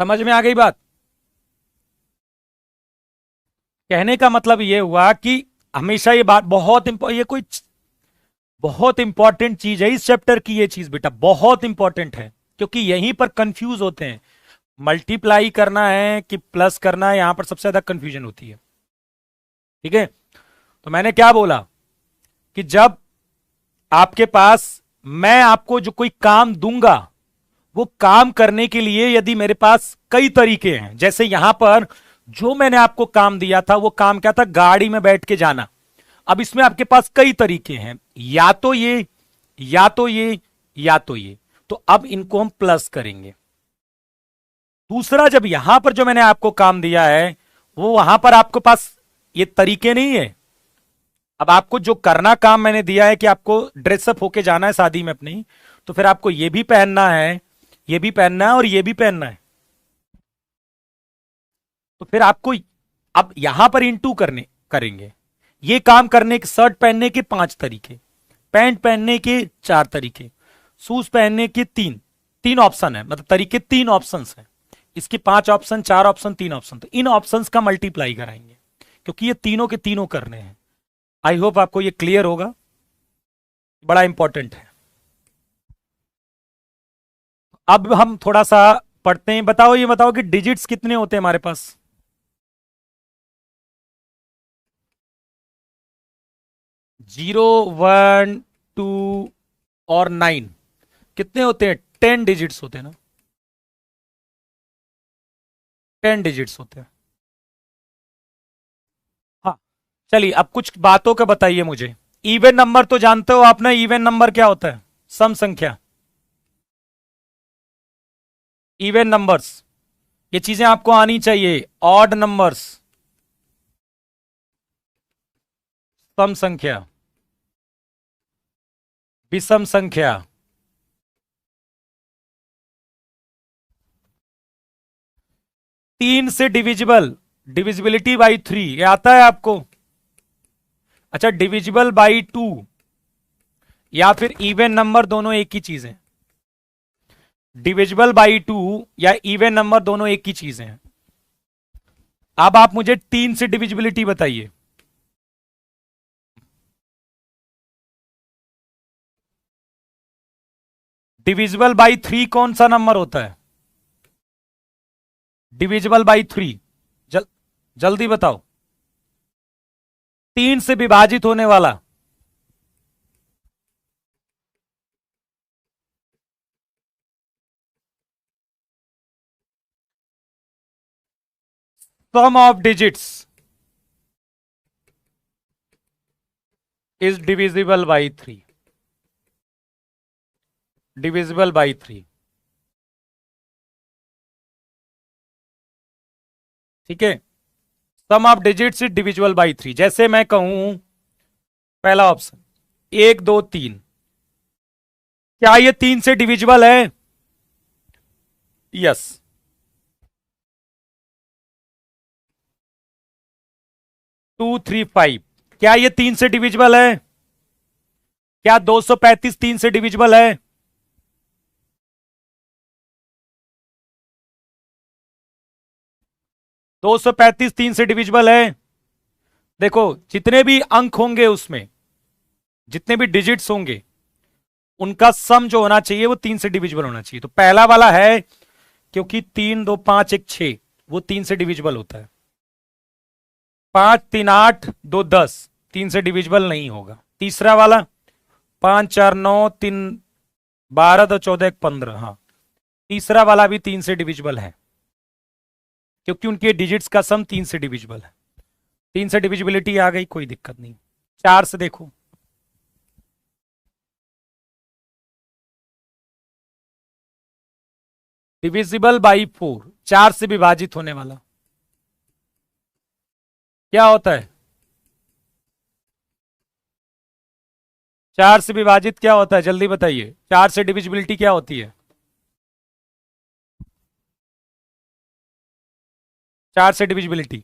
समझ में आ गई बात? कहने का मतलब ये हुआ कि हमेशा ये बात बहुत ये कोई बहुत इंपॉर्टेंट चीज है इस चैप्टर की, ये चीज बेटा बहुत इंपॉर्टेंट है, क्योंकि यहीं पर कंफ्यूज होते हैं। मल्टीप्लाई करना है कि प्लस करना है, यहां पर सबसे ज्यादा कंफ्यूजन होती है। ठीक है, तो मैंने क्या बोला कि जब आपके पास, मैं आपको जो कोई काम दूंगा वो काम करने के लिए यदि मेरे पास कई तरीके हैं, जैसे यहां पर जो मैंने आपको काम दिया था वो काम क्या था, गाड़ी में बैठ के जाना। अब इसमें आपके पास कई तरीके हैं, या तो ये, या तो ये, या तो ये। तो अब इनको हम प्लस करेंगे। दूसरा, जब यहां पर जो मैंने आपको काम दिया है वो वहां पर आपके पास ये तरीके नहीं है। अब आपको जो करना काम मैंने दिया है कि आपको ड्रेसअप होके जाना है शादी में अपनी, तो फिर आपको ये भी पहनना है, ये भी पहनना है और ये भी पहनना है। तो फिर आपको अब यहां पर इंटू करने करेंगे। ये काम करने के, शर्ट पहनने के 5 तरीके, पैंट पहनने के 4 तरीके, शूज पहनने के 3, 3 ऑप्शन है, मतलब तरीके 3 ऑप्शन है। इसके 5 ऑप्शन, 4 ऑप्शन, 3 ऑप्शन, तो इन ऑप्शंस का मल्टीप्लाई कराएंगे, क्योंकि ये तीनों के तीनों करने हैं। आई होप आपको ये क्लियर होगा, बड़ा इंपॉर्टेंट है। अब हम थोड़ा सा पढ़ते हैं। बताओ, ये बताओ कि डिजिट्स कितने होते हैं हमारे पास? 0, 1, 2 और 9 कितने होते हैं? 10 डिजिट्स होते हैं ना, 10 डिजिट्स होते हैं। हाँ, चलिए अब कुछ बातों का बताइए मुझे। इवन नंबर तो जानते हो आप ना, इवन नंबर क्या होता है? सम संख्या, इवन नंबर्स, ये चीजें आपको आनी चाहिए। ऑड नंबर्स, सम संख्या, विषम संख्या, 3 से डिविजिबल, डिविजिबिलिटी बाई 3, ये आता है आपको? अच्छा, डिविजिबल बाई 2 या फिर इवन नंबर, दोनों एक ही चीज है। डिविजिबल बाई 2 या इवन नंबर दोनों एक ही चीज है। अब आप मुझे 3 से डिविजिबिलिटी बताइए। डिविजिबल बाई 3 कौन सा नंबर होता है? डिविजिबल बाई 3, जल्दी बताओ। 3 से विभाजित होने वाला। Sum of digits is divisible by 3, divisible by 3। ठीक है, sum of digits is divisible by 3। जैसे मैं कहूं, पहला ऑप्शन 1 2 3, क्या ये 3 से डिविजिबल है? यस। 2 3 5, क्या ये 3 से डिविजिबल है? क्या 235 3 से डिविजिबल है? दो सौ पैंतीस 3 से डिविजिबल है। देखो, जितने भी अंक होंगे उसमें, जितने भी डिजिट्स होंगे, उनका सम जो होना चाहिए वो 3 से डिविजिबल होना चाहिए। तो पहला वाला है, क्योंकि 3 2 5 1 6, वो 3 से डिविजिबल होता है। 5 3 8 2 10, 3 से डिविजिबल नहीं होगा। तीसरा वाला 5 4 9 3 12 2 14 1 15, हाँ, तीसरा वाला भी 3 से डिविजिबल है, क्योंकि उनके डिजिट्स का सम 3 से डिविजिबल है। 3 से डिविजिबिलिटी आ गई, कोई दिक्कत नहीं। 4 से देखो, डिविजिबल बाई 4, 4 से विभाजित होने वाला क्या होता है? 4 से विभाजित क्या होता है, जल्दी बताइए। 4 से डिविजिबिलिटी क्या होती है? 4 से divisibility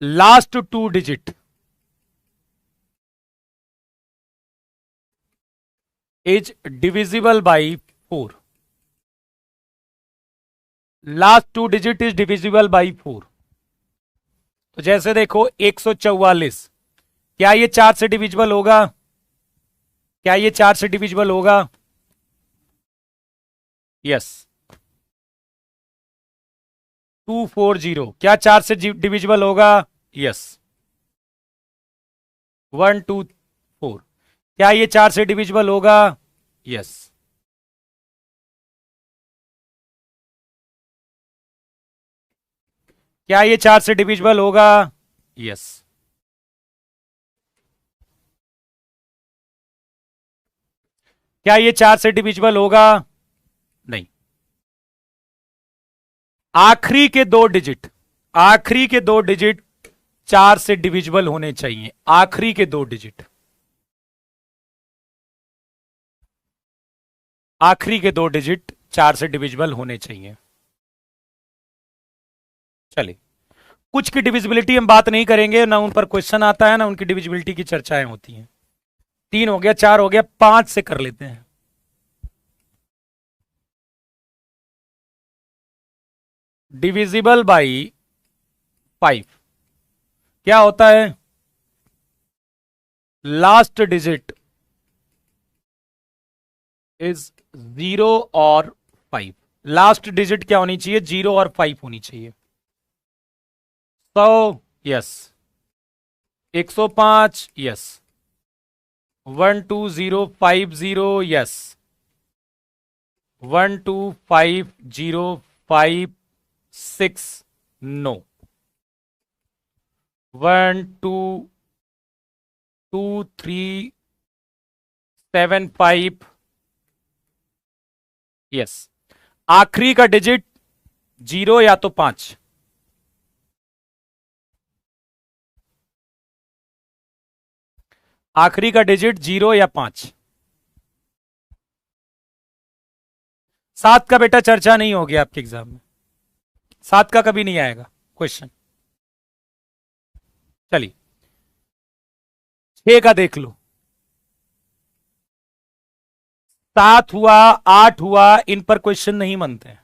last 2 digit is divisible by 4। Last 2 digit is divisible by 4। तो जैसे देखो, 144, क्या ये 4 से डिविजिबल होगा? क्या ये 4 से डिविजिबल होगा? यस। 240, क्या 4 से डिविजिबल होगा? यस। 124, क्या ये 4 से डिविजिबल होगा? यस। क्या ये 4 से डिविजिबल होगा? यस। क्या ये 4 से डिविजिबल होगा? नहीं। आखिरी के 2 डिजिट, आखिरी के 2 डिजिट 4 से डिविजिबल होने चाहिए। आखिरी के 2 डिजिट, आखिरी के 2 डिजिट 4 से डिविजिबल होने चाहिए। चलिए, कुछ की डिविजिबिलिटी हम बात नहीं करेंगे, ना उन पर क्वेश्चन आता है, ना उनकी डिविजिबिलिटी की चर्चाएं होती हैं। 3 हो गया, 4 हो गया, 5 से कर लेते हैं। डिविजिबल बाई 5 क्या होता है? लास्ट डिजिट इज 0 और 5। लास्ट डिजिट क्या होनी चाहिए? 0 और 5 होनी चाहिए। 100, yes. 105, yes. 12050, yes. 12505, no. 12237 yes. आखिरी का डिजिट 0 या तो 5। आखिरी का डिजिट 0 या 5। 7 का बेटा चर्चा नहीं होगी आपके एग्जाम में, 7 का कभी नहीं आएगा क्वेश्चन। चलिए 6 का देख लो। 7 हुआ, 8 हुआ, इन पर क्वेश्चन नहीं बनते हैं,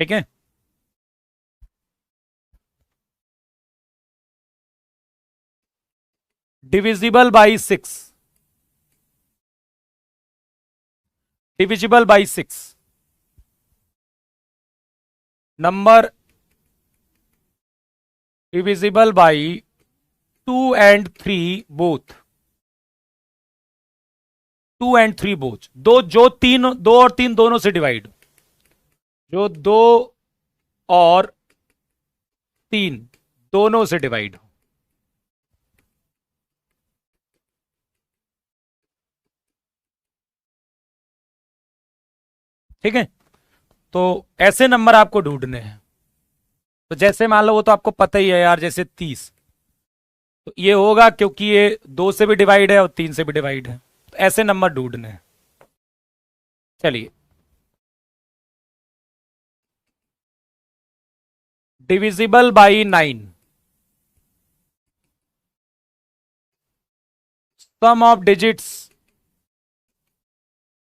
ठीक है। Divisible by 6, divisible by 6, number divisible by 2 and 3 both, 2 and 3 both, दो जो तीन, 2 और 3 दोनों से डिवाइड, जो 2 और 3 दोनों से डिवाइड हो। ठीक है, तो ऐसे नंबर आपको ढूंढने हैं। तो जैसे मान लो, वो तो आपको पता ही है यार, जैसे 30, तो ये होगा क्योंकि ये 2 से भी डिवाइड है और 3 से भी डिवाइड है, तो ऐसे नंबर ढूंढने हैं। चलिए, divisible by 9, sum of digits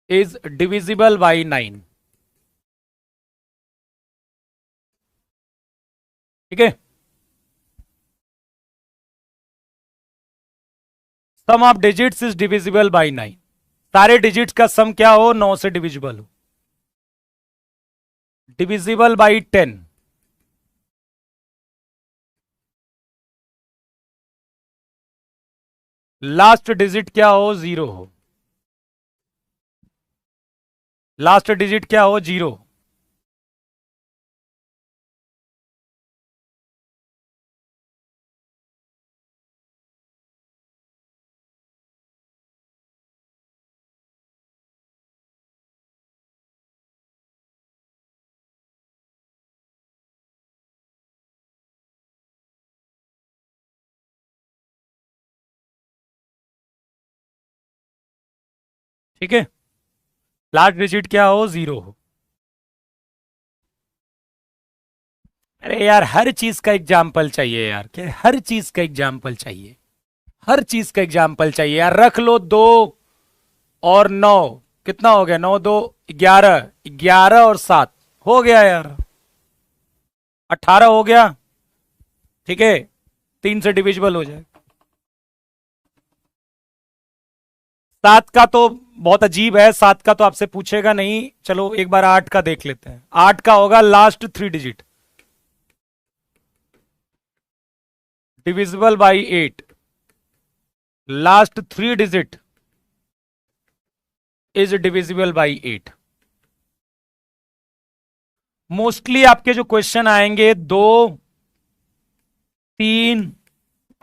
is divisible by 9, ठीक है। Sum of digits is divisible by 9, सारे डिजिट्स का सम क्या हो, 9 से डिविजिबल हो। डिविजिबल बाई 10, लास्ट डिजिट क्या हो, 0 हो। लास्ट डिजिट क्या हो, 0। ठीक है, लास्ट डिजिट क्या हो, 0 हो। अरे यार, हर चीज का एग्जाम्पल चाहिए यार, क्या हर चीज का एग्जाम्पल चाहिए, हर चीज का एग्जाम्पल चाहिए यार। रख लो 2 और 9, कितना हो गया, 9 2 11, 11 और 7 हो गया यार, 18 हो गया, ठीक है। 3 से डिविजिबल हो जाए। 7 का तो बहुत अजीब है, 7 का तो आपसे पूछेगा नहीं। चलो एक बार 8 का देख लेते हैं। 8 का होगा last 3 digit, divisible by 8, last 3 digit is divisible by 8। Mostly आपके जो क्वेश्चन आएंगे, 2 3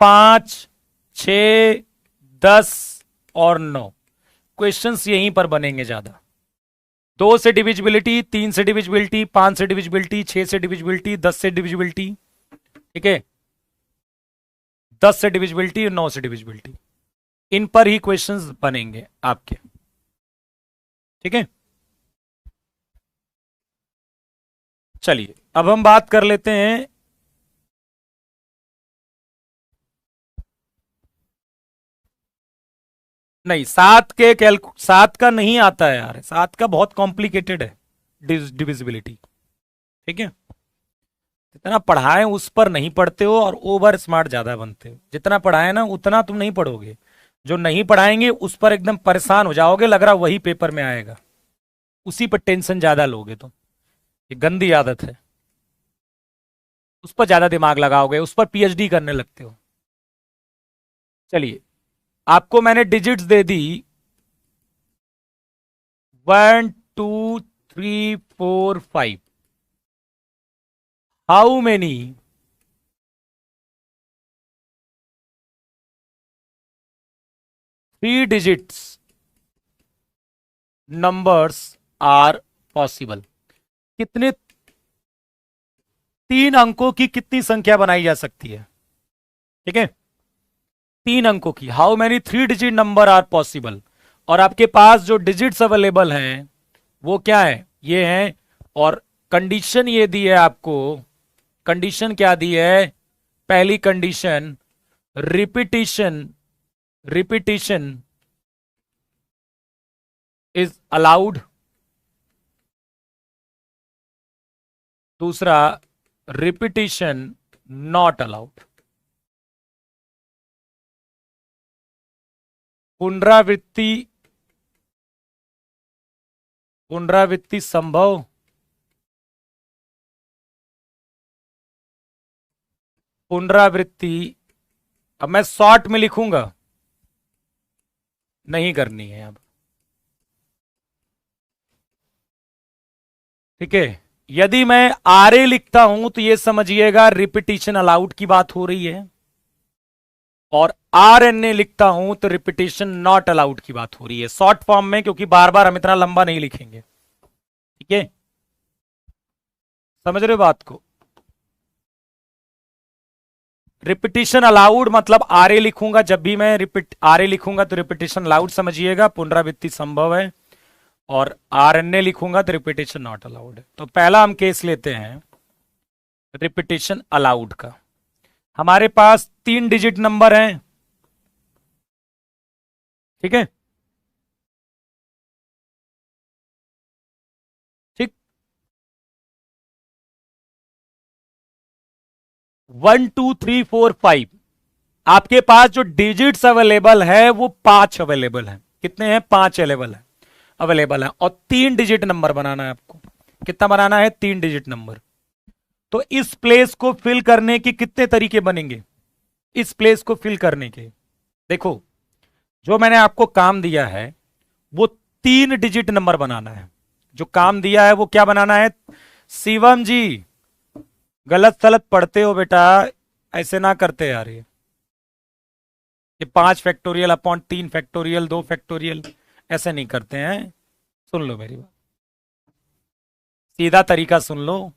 5 6 10 और 9, क्वेश्चंस यहीं पर बनेंगे ज्यादा। 2 से डिविजिबिलिटी, 3 से डिविजिबिलिटी, 5 से डिविजिबिलिटी, 6 से डिविजिबिलिटी, 10 से डिविजिबिलिटी, ठीक है। 10 से डिविजिबिलिटी और 9 से डिविजिबिलिटी, इन पर ही क्वेश्चंस बनेंगे आपके, ठीक है। चलिए अब हम बात कर लेते हैं नहीं, 7 का नहीं आता है यार, 7 का बहुत कॉम्प्लिकेटेड है डिविजिबिलिटी, ठीक है। जितना पढ़ाएं उस पर नहीं पढ़ते हो, और ओवर स्मार्ट ज्यादा बनते हो। जितना पढ़ाएं ना उतना तुम नहीं पढ़ोगे, जो नहीं पढ़ाएंगे उस पर एकदम परेशान हो जाओगे, लग रहा वही पेपर में आएगा, उसी पर टेंशन ज्यादा लोगे तुम। ये गंदी आदत है, उस पर ज्यादा दिमाग लगाओगे, उस पर पीएचडी करने लगते हो। चलिए, आपको मैंने डिजिट्स दे दी 1 2 3 4 5। How many three digits numbers are possible, कितने 3 अंकों की कितनी संख्या बनाई जा सकती है, ठीक है। 3 अंकों की, how many 3 digit number are possible, और आपके पास जो डिजिट्स अवेलेबल हैं वो क्या है, ये हैं। और कंडीशन ये दी है आपको, कंडीशन क्या दी है, पहली condition repetition, repetition is allowed, दूसरा रिपीटिशन नॉट अलाउड। पुनरावृत्ति, पुनरावृत्ति संभव, पुनरावृत्ति, अब मैं शॉर्ट में लिखूंगा, नहीं करनी है अब, ठीक है। यदि मैं आर ए लिखता हूं तो ये समझिएगा रिपीटिशन अलाउड की बात हो रही है, और आर एन ए लिखता हूं तो रिपीटिशन नॉट अलाउड की बात हो रही है, शॉर्ट फॉर्म में, क्योंकि बार बार हम इतना लंबा नहीं लिखेंगे, ठीक है। समझ रहे हो बात को, रिपीटिशन अलाउड मतलब आर ए लिखूंगा, जब भी मैं रिपीट आर ए लिखूंगा तो रिपीटिशन अलाउड समझिएगा, पुनरावृत्ति संभव है, और आर एन ए लिखूंगा तो रिपीटिशन नॉट अलाउड है। तो पहला हम केस लेते हैं रिपीटिशन अलाउड का। हमारे पास 3 डिजिट नंबर हैं, ठीक है, ठीक। 1 2 3 4 5, आपके पास जो डिजिट्स अवेलेबल है वो 5 अवेलेबल है, कितने हैं, 5 अवेलेबल है, अवेलेबल है, और 3 डिजिट नंबर बनाना है आपको। कितना बनाना है, 3 डिजिट नंबर। तो इस प्लेस को फिल करने के कितने तरीके बनेंगे, इस प्लेस को फिल करने के, देखो जो मैंने आपको काम दिया है वो 3 डिजिट नंबर बनाना है, जो काम दिया है वो क्या बनाना है। शिवम जी गलत सलत पढ़ते हो बेटा, ऐसे ना करते यार, ये 5 फैक्टोरियल अपॉन 3 फैक्टोरियल 2 फैक्टोरियल ऐसे नहीं करते हैं। सुन लो मेरी बात, सीधा तरीका सुन लो।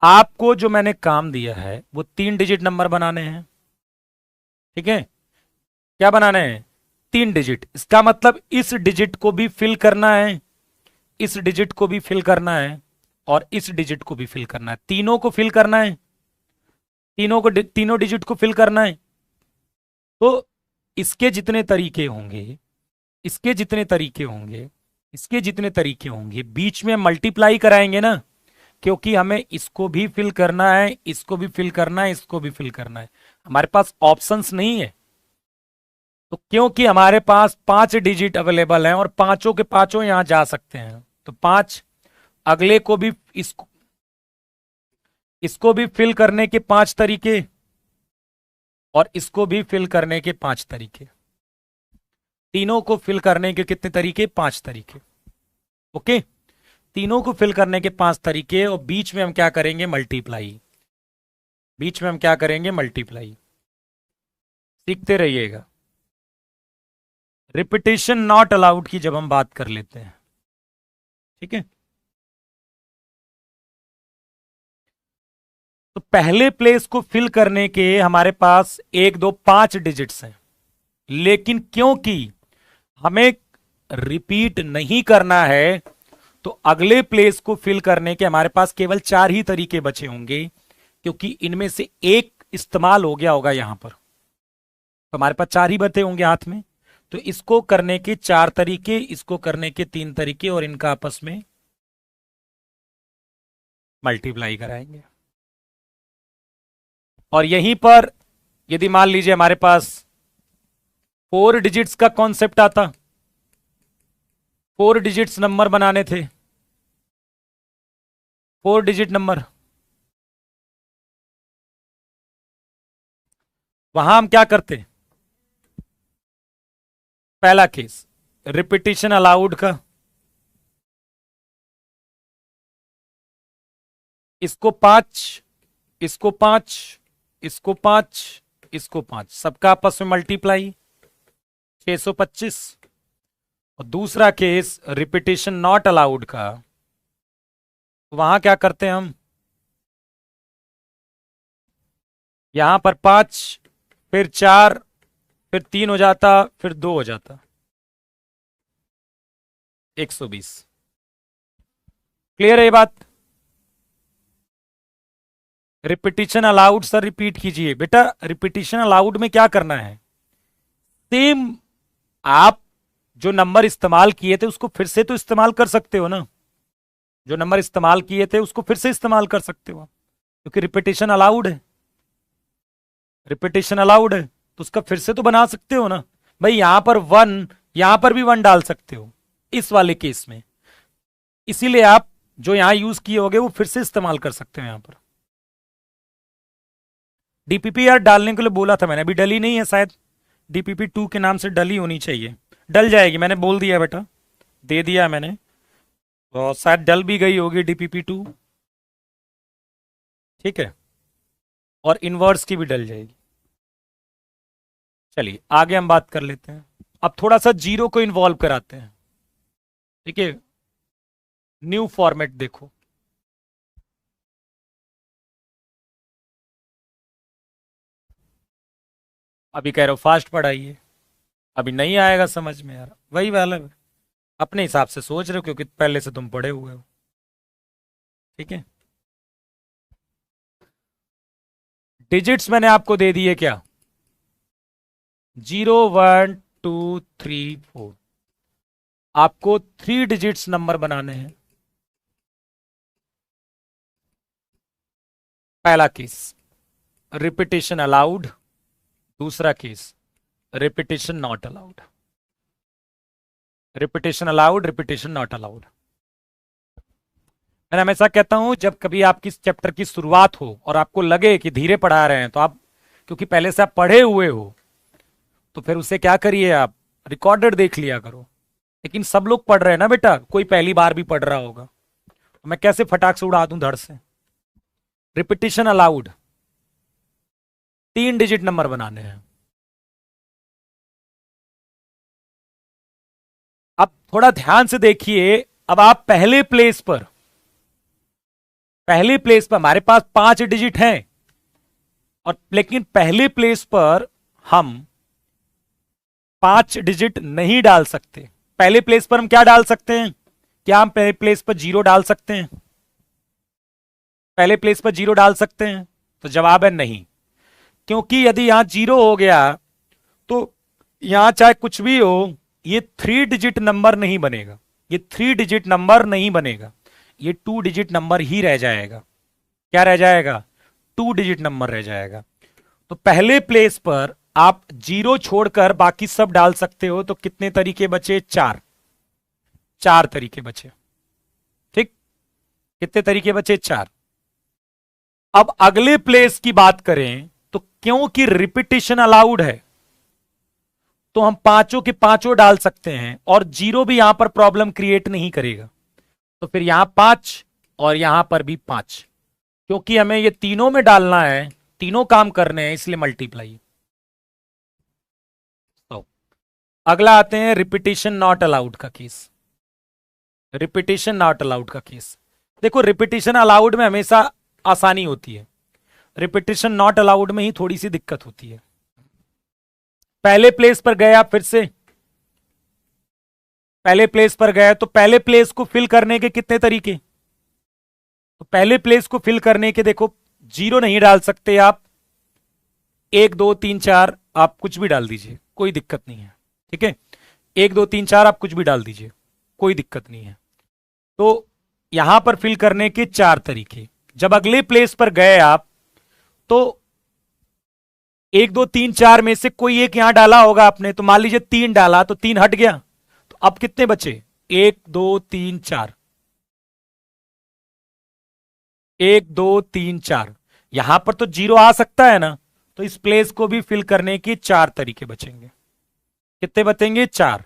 आपको जो मैंने काम दिया है वो 3 डिजिट नंबर बनाने हैं, ठीक है। क्या बनाने हैं, 3 डिजिट, इसका मतलब इस डिजिट को भी फिल करना है, इस डिजिट को भी फिल करना है, और इस डिजिट को भी फिल करना है, तीनों को फिल करना है, तीनों को, तीनों डिजिट को फिल करना है। तो इसके जितने तरीके होंगे, इसके जितने तरीके होंगे, इसके जितने तरीके होंगे, बीच में मल्टीप्लाई कराएंगे ना, क्योंकि हमें इसको भी फिल करना है, इसको भी फिल करना है, इसको भी फिल करना है, हमारे पास ऑप्शंस नहीं है। तो क्योंकि हमारे पास 5 डिजिट अवेलेबल हैं और पांचों के पांचों यहां जा सकते हैं, तो 5, अगले को भी, इसको भी फिल करने के 5 तरीके, और इसको भी फिल करने के 5 तरीके, तीनों को फिल करने के कितने तरीके, 5 तरीके, ओके। तीनों को फिल करने के 5 तरीके, और बीच में हम क्या करेंगे, मल्टीप्लाई, बीच में हम क्या करेंगे, मल्टीप्लाई। सीखते रहिएगा। रिपीटेशन नॉट अलाउड की जब हम बात कर लेते हैं, ठीक है, तो पहले प्लेस को फिल करने के हमारे पास 1 2 5 डिजिट्स हैं, लेकिन क्योंकि हमें रिपीट नहीं करना है तो अगले प्लेस को फिल करने के हमारे पास केवल 4 ही तरीके बचे होंगे, क्योंकि इनमें से एक इस्तेमाल हो गया होगा यहां पर, तो हमारे पास 4 ही बचे होंगे हाथ में। तो इसको करने के 4 तरीके, इसको करने के 3 तरीके, और इनका आपस में मल्टीप्लाई कराएंगे। और यहीं पर यदि मान लीजिए हमारे पास 4 डिजिट्स का कॉन्सेप्ट आता, 4 डिजिट्स नंबर बनाने थे, 4 डिजिट नंबर, वहां हम क्या करते, पहला केस रिपीटिशन अलाउड का, इसको 5, इसको 5, इसको 5, इसको 5, सबका आपस में मल्टीप्लाई 625। और दूसरा केस रिपीटिशन नॉट अलाउड का, वहां क्या करते हैं हम, यहां पर 5, फिर 4, फिर 3 हो जाता, फिर 2 हो जाता, 120। क्लियर है ये बात? रिपीटिशन अलाउड सर, रिपीट कीजिए बेटा। रिपीटिशन अलाउड में क्या करना है? सेम आप जो नंबर इस्तेमाल किए थे उसको फिर से तो इस्तेमाल कर सकते हो ना। जो नंबर इस्तेमाल किए थे उसको फिर से इस्तेमाल कर सकते हो आप, क्योंकि रिपीटिशन अलाउड है। रिपीटिशन अलाउड है तो उसका फिर से तो बना सकते हो ना। भाई यहां पर 1, यहां पर भी 1 डाल सकते हो इस वाले केस में। इसीलिए आप जो यहां यूज किए होगे वो फिर से इस्तेमाल कर सकते हो यहां पर। डीपीपी यार डालने के लिए बोला था मैंने, अभी डली नहीं है शायद। डीपीपी 2 के नाम से डली होनी चाहिए। डल जाएगी, मैंने बोल दिया बेटा, दे दिया मैंने। तो शायद डल भी गई होगी डीपीपी 2। ठीक है, और इनवर्स की भी डल जाएगी। चलिए आगे हम बात कर लेते हैं। अब थोड़ा सा जीरो को इन्वॉल्व कराते हैं। ठीक है, न्यू फॉर्मेट देखो। अभी कह रहे हो फास्ट पढ़ाइए, अभी नहीं आएगा समझ में यार, वही वाला है। अपने हिसाब से सोच रहे हो क्योंकि पहले से तुम पढ़े हुए हो। ठीक है, डिजिट्स मैंने आपको दे दिए क्या? 0 1 2 3 4। आपको 3 डिजिट्स नंबर बनाने हैं। पहला केस रिपीटिशन अलाउड, दूसरा case repetition not allowed. Repetition allowed, repetition not allowed. मैं हमेशा कहता हूं जब कभी आपकी चैप्टर की शुरुआत हो और आपको लगे कि धीरे पढ़ा रहे हैं, तो आप, क्योंकि पहले से आप पढ़े हुए हो, तो फिर उसे क्या करिए, आप रिकॉर्डेड देख लिया करो। लेकिन सब लोग पढ़ रहे हैं ना बेटा, कोई पहली बार भी पढ़ रहा होगा, तो मैं कैसे फटाक से उड़ा दूं धड़ से। रिपीटिशन अलाउड, 3 डिजिट नंबर बनाने हैं। अब थोड़ा ध्यान से देखिए। अब आप पहले प्लेस पर हमारे पास 5 डिजिट हैं, और लेकिन पहले प्लेस पर हम 5 डिजिट नहीं डाल सकते। पहले प्लेस पर हम क्या डाल सकते हैं? क्या हम पहले प्लेस पर 0 डाल सकते हैं? पहले प्लेस पर 0 डाल सकते हैं? तो जवाब है नहीं। क्योंकि यदि यहां 0 हो गया तो यहां चाहे कुछ भी हो, ये 3 डिजिट नंबर नहीं बनेगा। ये 3 डिजिट नंबर नहीं बनेगा, ये 2 डिजिट नंबर ही रह जाएगा। क्या रह जाएगा? 2 डिजिट नंबर रह जाएगा। तो पहले प्लेस पर आप 0 छोड़कर बाकी सब डाल सकते हो। तो कितने तरीके बचे? 4। 4 तरीके बचे। ठीक, कितने तरीके बचे? 4। अब अगले प्लेस की बात करें तो क्योंकि रिपीटिशन अलाउड है, तो हम पांचों के पांचों डाल सकते हैं, और 0 भी यहां पर प्रॉब्लम क्रिएट नहीं करेगा। तो फिर यहां 5 और यहां पर भी 5, क्योंकि हमें ये तीनों में डालना है, तीनों काम करने हैं, इसलिए मल्टीप्लाई। तो अगला आते हैं रिपीटिशन नॉट अलाउड का केस। रिपीटिशन नॉट अलाउड का केस देखो। रिपीटिशन अलाउड में हमेशा आसानी होती है, रिपीटिशन नॉट अलाउड में ही थोड़ी सी दिक्कत होती है। पहले प्लेस पर गए आप, फिर से पहले प्लेस पर गए, तो पहले प्लेस को फिल करने के कितने तरीके? तो पहले प्लेस को फिल करने के देखो, 0 नहीं डाल सकते आप, 1 2 3 4 आप कुछ भी डाल दीजिए, कोई दिक्कत नहीं है। ठीक है, 1 2 3 4 आप कुछ भी डाल दीजिए, कोई दिक्कत नहीं है। तो यहां पर फिल करने के 4 तरीके। जब अगले प्लेस पर गए आप, तो 1 2 3 4 में से कोई एक यहां डाला होगा आपने, तो मान लीजिए 3 डाला तो 3 हट गया। तो अब कितने बचे? 1 2 3 4, 1 2 3 4। यहां पर तो 0 आ सकता है ना, तो इस प्लेस को भी फिल करने के 4 तरीके बचेंगे। कितने बचेंगे? 4।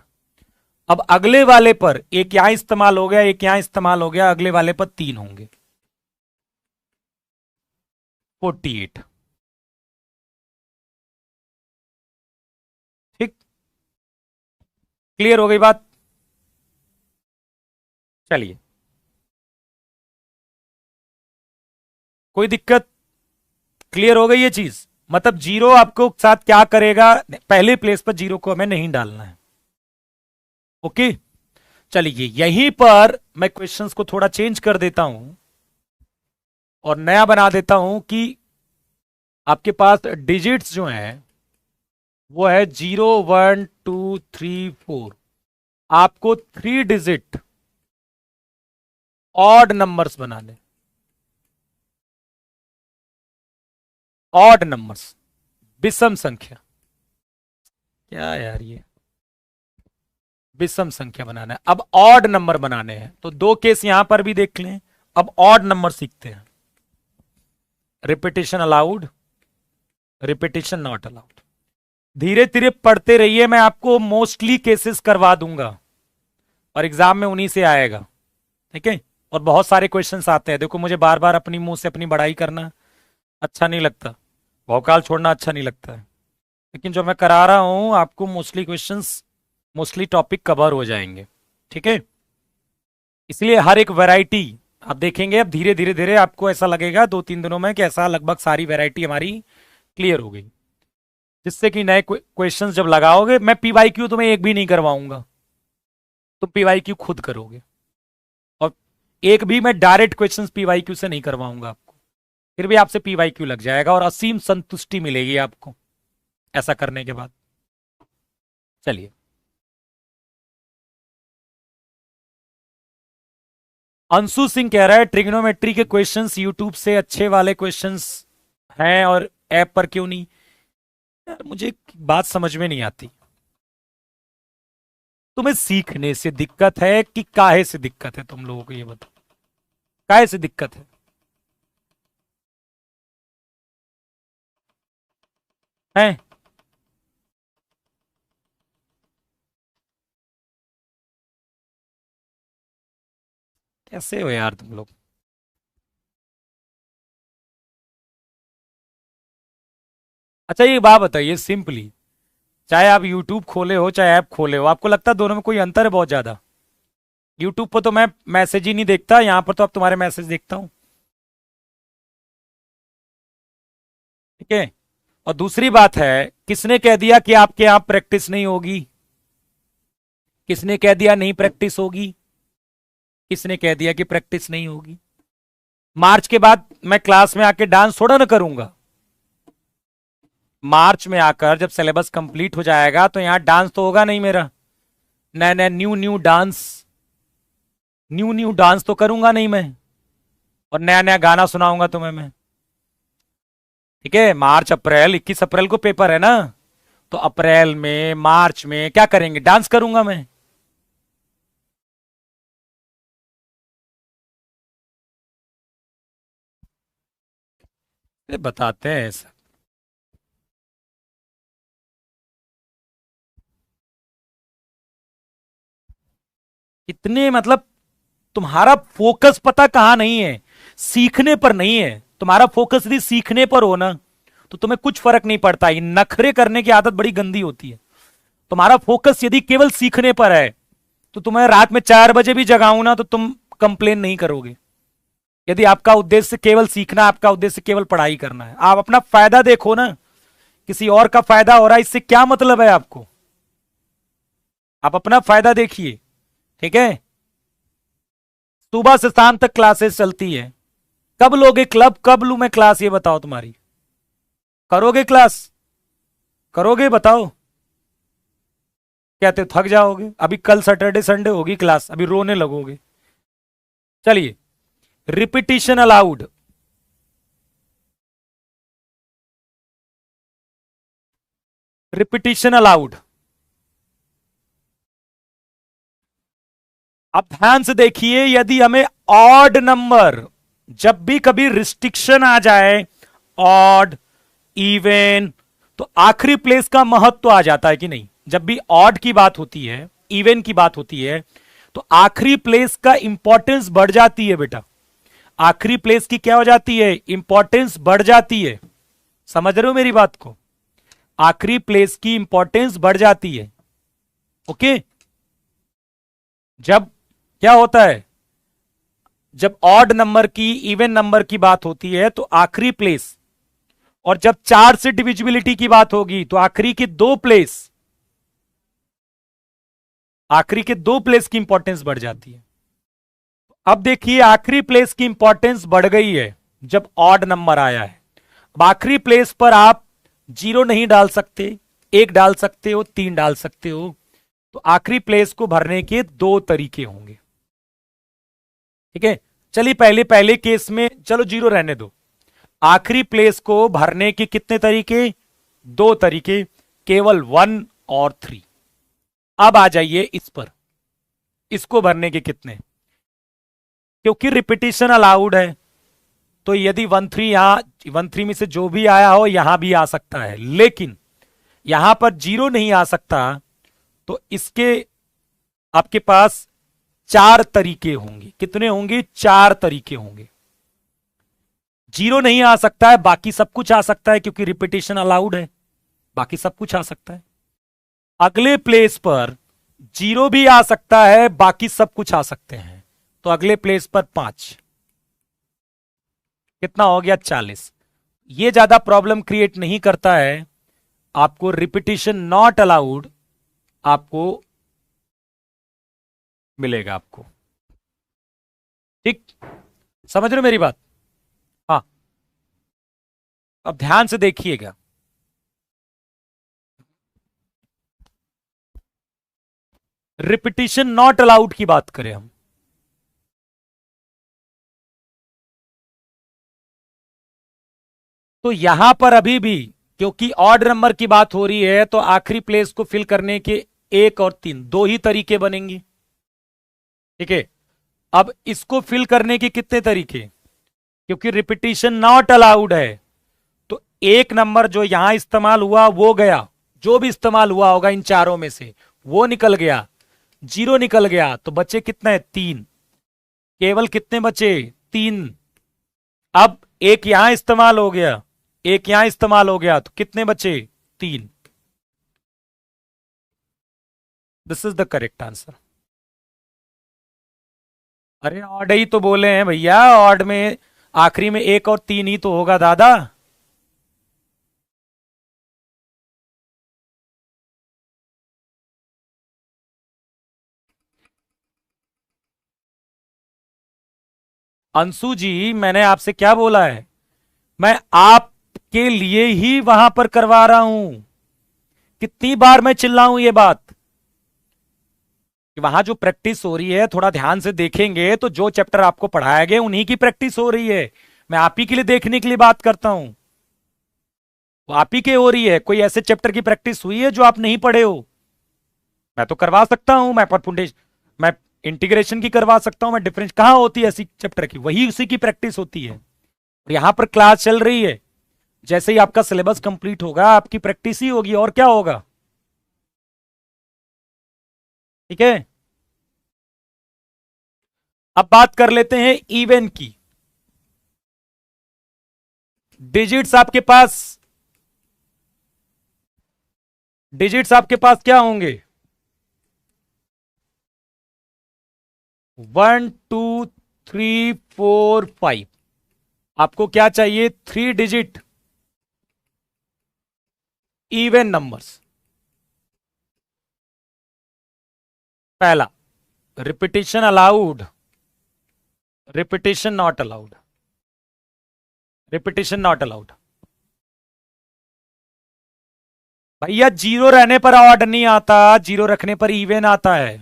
अब अगले वाले पर एक यहां इस्तेमाल हो गया, एक यहां इस्तेमाल हो गया, अगले वाले पर 3 होंगे, 48। ठीक, क्लियर हो गई बात? चलिए, कोई दिक्कत? क्लियर हो गई ये चीज? मतलब जीरो आपको साथ क्या करेगा, पहले प्लेस पर जीरो को हमें नहीं डालना है। ओके, चलिए यहीं पर मैं क्वेश्चंस को थोड़ा चेंज कर देता हूं और नया बना देता हूं कि आपके पास डिजिट्स जो हैं वो है 0 1 2 3 4। आपको 3 डिजिट ऑड नंबर्स बनाने, ऑड नंबर्स, विषम संख्या, क्या यार ये विषम संख्या बनाना है। अब ऑड नंबर बनाने हैं तो दो केस यहां पर भी देख लें। अब ऑड नंबर सीखते हैं। Repetition allowed, repetition not allowed. धीरे धीरे पढ़ते रहिए, मैं आपको मोस्टली केसेस करवा दूंगा और एग्जाम में उन्हीं से आएगा। ठीक है, और बहुत सारे क्वेश्चंस आते हैं। देखो मुझे बार बार अपनी मुंह से अपनी बड़ाई करना अच्छा नहीं लगता, भौकाल छोड़ना अच्छा नहीं लगता है, लेकिन जो मैं करा रहा हूं आपको mostly questions, mostly topic cover हो जाएंगे। ठीक है, इसलिए हर एक वैरायटी आप देखेंगे। अब धीरे धीरे धीरे आपको ऐसा लगेगा 2 3 दिनों में कि ऐसा लगभग सारी वैरायटी हमारी क्लियर हो गई, जिससे कि नए क्वेश्चंस जब लगाओगे, मैं पीवाईक्यू तुम्हें एक भी नहीं करवाऊंगा, तुम पीवाईक्यू खुद करोगे। और एक भी मैं डायरेक्ट क्वेश्चंस पीवाईक्यू से नहीं करवाऊंगा आपको, फिर भी आपसे पीवाईक्यू लग जाएगा और असीम संतुष्टि मिलेगी आपको ऐसा करने के बाद। चलिए, अंशु सिंह कह रहा है ट्रिग्नोमेट्री के क्वेश्चंस यूट्यूब से अच्छे वाले क्वेश्चंस हैं और ऐप पर क्यों नहीं। यार मुझे एक बात समझ में नहीं आती, तुम्हें सीखने से दिक्कत है कि काहे से दिक्कत है? तुम लोगों को ये बताओ, काहे से दिक्कत है? कैसे हो यार तुम लोग? अच्छा ये बात बताइए सिंपली, चाहे आप यूट्यूब खोले हो चाहे ऐप खोले हो, आपको लगता है दोनों में कोई अंतर है बहुत ज्यादा? यूट्यूब पर तो मैं मैसेज ही नहीं देखता, यहां पर तो अब तुम्हारे मैसेज देखता हूं। ठीक है, और दूसरी बात है, किसने कह दिया कि आपके यहां प्रैक्टिस नहीं होगी? किसने कह दिया नहीं प्रैक्टिस होगी? किसने कह दिया कि प्रैक्टिस नहीं होगी? मार्च के बाद मैं क्लास में आके डांस थोड़ा ना करूंगा। मार्च में आकर जब सिलेबस कंप्लीट हो जाएगा तो यहां डांस तो होगा नहीं मेरा, नया नया new new dance, new new dance तो करूंगा नहीं मैं, और नया नया गाना सुनाऊंगा तुम्हें मैं। ठीक है, मार्च अप्रैल, 21 अप्रैल को पेपर है ना, तो अप्रैल में मार्च में क्या करेंगे? डांस करूंगा मैं। ये बताते हैं ऐसा। इतने मतलब तुम्हारा फोकस पता कहां नहीं है, सीखने पर नहीं है। तुम्हारा फोकस यदि सीखने पर हो ना तो तुम्हें कुछ फर्क नहीं पड़ता। ये नखरे करने की आदत बड़ी गंदी होती है। तुम्हारा फोकस यदि केवल सीखने पर है तो तुम्हें रात में 4 बजे भी जगाऊं ना तो तुम कंप्लेन नहीं करोगे। यदि आपका उद्देश्य केवल सीखना, आपका उद्देश्य केवल पढ़ाई करना है, आप अपना फायदा देखो ना। किसी और का फायदा हो रहा है इससे क्या मतलब है आपको? आप अपना फायदा देखिए। ठीक है, सुबह से शाम तक क्लासेस चलती है, कब लोगे क्लब, कब लू मैं क्लास, ये बताओ तुम्हारी। करोगे क्लास? करोगे बताओ? कहते हो थक जाओगे, अभी कल सैटरडे संडे होगी क्लास, अभी रोने लगोगे। चलिए, रिपीटिशन अलाउड, रिपीटिशन अलाउड। अब ध्यान से देखिए, यदि हमें ऑड नंबर, जब भी कभी रिस्ट्रिक्शन आ जाए, ऑड, इवन, तो आखिरी प्लेस का महत्व आ जाता है कि नहीं? जब भी ऑड की बात होती है, इवन की बात होती है, तो आखिरी प्लेस का इंपॉर्टेंस बढ़ जाती है बेटा। आखिरी प्लेस की क्या हो जाती है? इंपॉर्टेंस बढ़ जाती है। समझ रहे हो मेरी बात को? आखिरी प्लेस की इंपॉर्टेंस बढ़ जाती है। ओके, जब क्या होता है, जब ऑड नंबर की, इवन नंबर की बात होती है तो आखिरी प्लेस और जब 4 से डिविजिबिलिटी की बात होगी तो आखिरी के दो प्लेस की इंपॉर्टेंस बढ़ जाती है। अब देखिए आखिरी प्लेस की इंपॉर्टेंस बढ़ गई है जब ऑड नंबर आया है। अब आखिरी प्लेस पर आप 0 नहीं डाल सकते, 1 डाल सकते हो, 3 डाल सकते हो। तो आखिरी प्लेस को भरने के 2 तरीके होंगे। ठीक है, चलिए पहले पहले केस में चलो 0 रहने दो। आखिरी प्लेस को भरने के कितने तरीके? 2 तरीके, केवल 1 और 3। अब आ जाइए इस पर, इसको भरने के कितने? क्योंकि रिपीटिशन अलाउड है तो यदि 1 3 यहां 1 3 में से जो भी आया हो यहां भी आ सकता है, लेकिन यहां पर 0 नहीं आ सकता। तो इसके आपके पास 4 तरीके होंगे। कितने होंगे? 4 तरीके होंगे। 0 नहीं आ सकता है, बाकी सब कुछ आ सकता है क्योंकि रिपीटिशन अलाउड है, बाकी सब कुछ आ सकता है। अगले प्लेस पर 0 भी आ सकता है, बाकी सब कुछ आ सकते हैं। तो अगले प्लेस पर 5, कितना हो गया? 40। ये ज्यादा प्रॉब्लम क्रिएट नहीं करता है। आपको रिपीटिशन नॉट अलाउड आपको मिलेगा आपको। ठीक, समझ रहे हो मेरी बात? हाँ, अब ध्यान से देखिएगा। रिपीटिशन नॉट अलाउड की बात करें हम, तो यहां पर अभी भी क्योंकि ऑड नंबर की बात हो रही है तो आखिरी प्लेस को फिल करने के 1 और 3 2 ही तरीके बनेंगे। ठीक है, अब इसको फिल करने के कितने तरीके? क्योंकि रिपीटिशन नॉट अलाउड है तो एक नंबर जो यहां इस्तेमाल हुआ वो गया, जो भी इस्तेमाल हुआ होगा इन चारों में से वो निकल गया, 0 निकल गया। तो बचे कितना है? 3। केवल कितने बचे? 3। अब एक यहां इस्तेमाल हो गया, एक यहां इस्तेमाल हो गया, तो कितने बचे? 3। This is the correct answer. अरे ऑड ही तो बोले हैं भैया, ऑड में आखिरी में 1 और 3 ही तो होगा दादा। अंशु जी, मैंने आपसे क्या बोला है? मैं आपके लिए ही वहां पर करवा रहा हूं। कितनी बार मैं चिल्लाऊं ये बात कि वहां जो प्रैक्टिस हो रही है थोड़ा ध्यान से देखेंगे तो जो चैप्टर आपको पढ़ाया गया उन्हीं की प्रैक्टिस हो रही है। मैं आप ही के लिए देखने के लिए बात करता हूं, वो आप ही के हो रही है। कोई ऐसे चैप्टर की प्रैक्टिस हुई है जो आप नहीं पढ़े हो? मैं तो करवा सकता हूं, मैं इंटीग्रेशन की करवा सकता हूं, मैं डिफरेंस कहां होती है ऐसी चैप्टर की? वही उसी की प्रैक्टिस होती है। और यहां पर क्लास चल रही है, जैसे ही आपका सिलेबस कंप्लीट होगा आपकी प्रैक्टिस ही होगी, और क्या होगा। ठीक है, अब बात कर लेते हैं इवन की। डिजिट्स आपके पास, डिजिट्स आपके पास क्या होंगे? 1 2 3 4 5। आपको क्या चाहिए? 3 डिजिट इवन नंबर्स। पहला, repetition allowed, repetition not allowed, repetition not allowed. भैया 0 रहने पर ऑड नहीं आता, 0 रखने पर इवन आता है।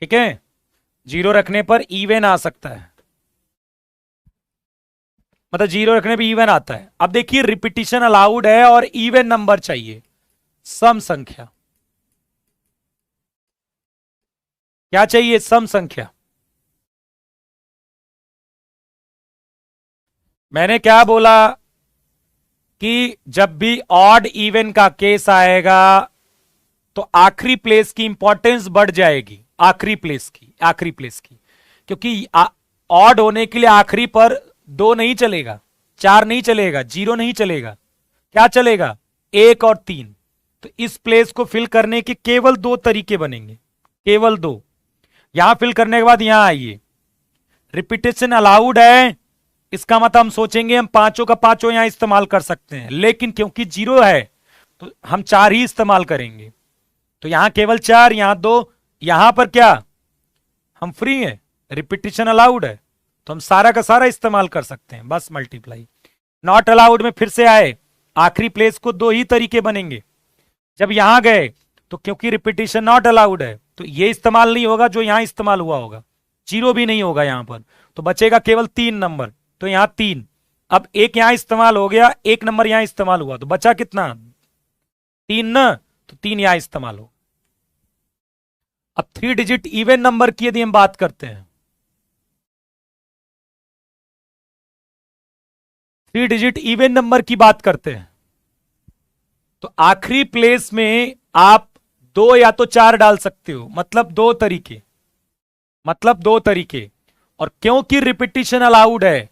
ठीक है, 0 रखने पर इवन आ सकता है, मतलब 0 रखने पर इवन आता है। अब देखिए रिपीटिशन अलाउड है और इवन नंबर चाहिए, सम संख्या। क्या चाहिए? सम संख्या। मैंने क्या बोला कि जब भी ऑड इवन का केस आएगा तो आखिरी प्लेस की इंपॉर्टेंस बढ़ जाएगी, आखिरी प्लेस की, आखिरी प्लेस की। क्योंकि ऑड होने के लिए आखिरी पर 2 नहीं चलेगा, 4 नहीं चलेगा, 0 नहीं चलेगा, क्या चलेगा? 1 और 3। तो इस प्लेस को फिल करने के केवल 2 तरीके बनेंगे, केवल 2। यहां फिल करने के बाद यहां आइए, रिपीटेशन अलाउड है इसका मतलब हम सोचेंगे हम पांचों का पांचों यहां इस्तेमाल कर सकते हैं, लेकिन क्योंकि जीरो है तो हम चार ही इस्तेमाल करेंगे। तो यहां केवल चार, यहां दो, यहां पर क्या हम फ्री हैं, रिपीटिशन अलाउड है, तो हम सारा का सारा इस्तेमाल कर सकते हैं, बस मल्टीप्लाई। नॉट अलाउड में फिर से आए, आखिरी प्लेस को दो ही तरीके बनेंगे। जब यहां गए तो क्योंकि रिपीटिशन नॉट अलाउड है तो ये इस्तेमाल नहीं होगा जो यहां इस्तेमाल हुआ होगा, जीरो भी नहीं होगा यहां पर, तो बचेगा केवल तीन नंबर। तो यहां तीन, अब एक यहां इस्तेमाल हो गया, एक नंबर यहां इस्तेमाल हुआ, तो बचा कितना, तीन न, तो तीन यहां इस्तेमाल हो। अब थ्री डिजिट इवन नंबर की यदि हम बात करते हैं, थ्री डिजिट इवन नंबर की बात करते हैं, तो आखिरी प्लेस में आप दो या तो चार डाल सकते हो, मतलब दो तरीके, मतलब दो तरीके। और क्योंकि रिपीटिशन अलाउड है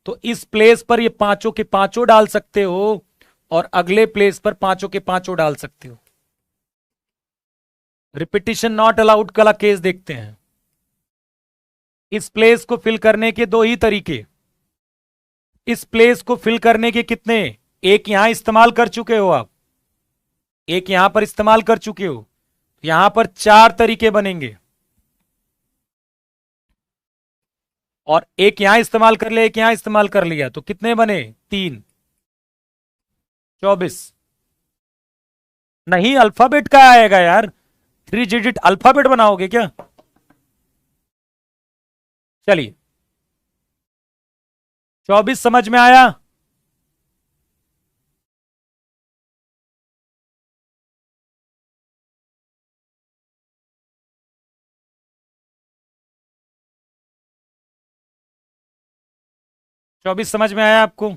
तो इस प्लेस पर ये पांचों के पांचों डाल सकते हो और अगले प्लेस पर पांचों के पांचों डाल सकते हो। रिपीटिशन नॉट अलाउड का केस देखते हैं। इस प्लेस को फिल करने के दो ही तरीके, इस प्लेस को फिल करने के कितने, एक यहां इस्तेमाल कर चुके हो आप, एक यहां पर इस्तेमाल कर चुके हो, यहां पर चार तरीके बनेंगे, और एक यहां इस्तेमाल कर लिया, एक यहां इस्तेमाल कर लिया, तो कितने बने, तीन, 24। नहीं, अल्फाबेट का आएगा यार, थ्री डिजिट अल्फाबेट बनाओगे क्या, चलिए 24 समझ में आया। 24 समझ में आया आपको।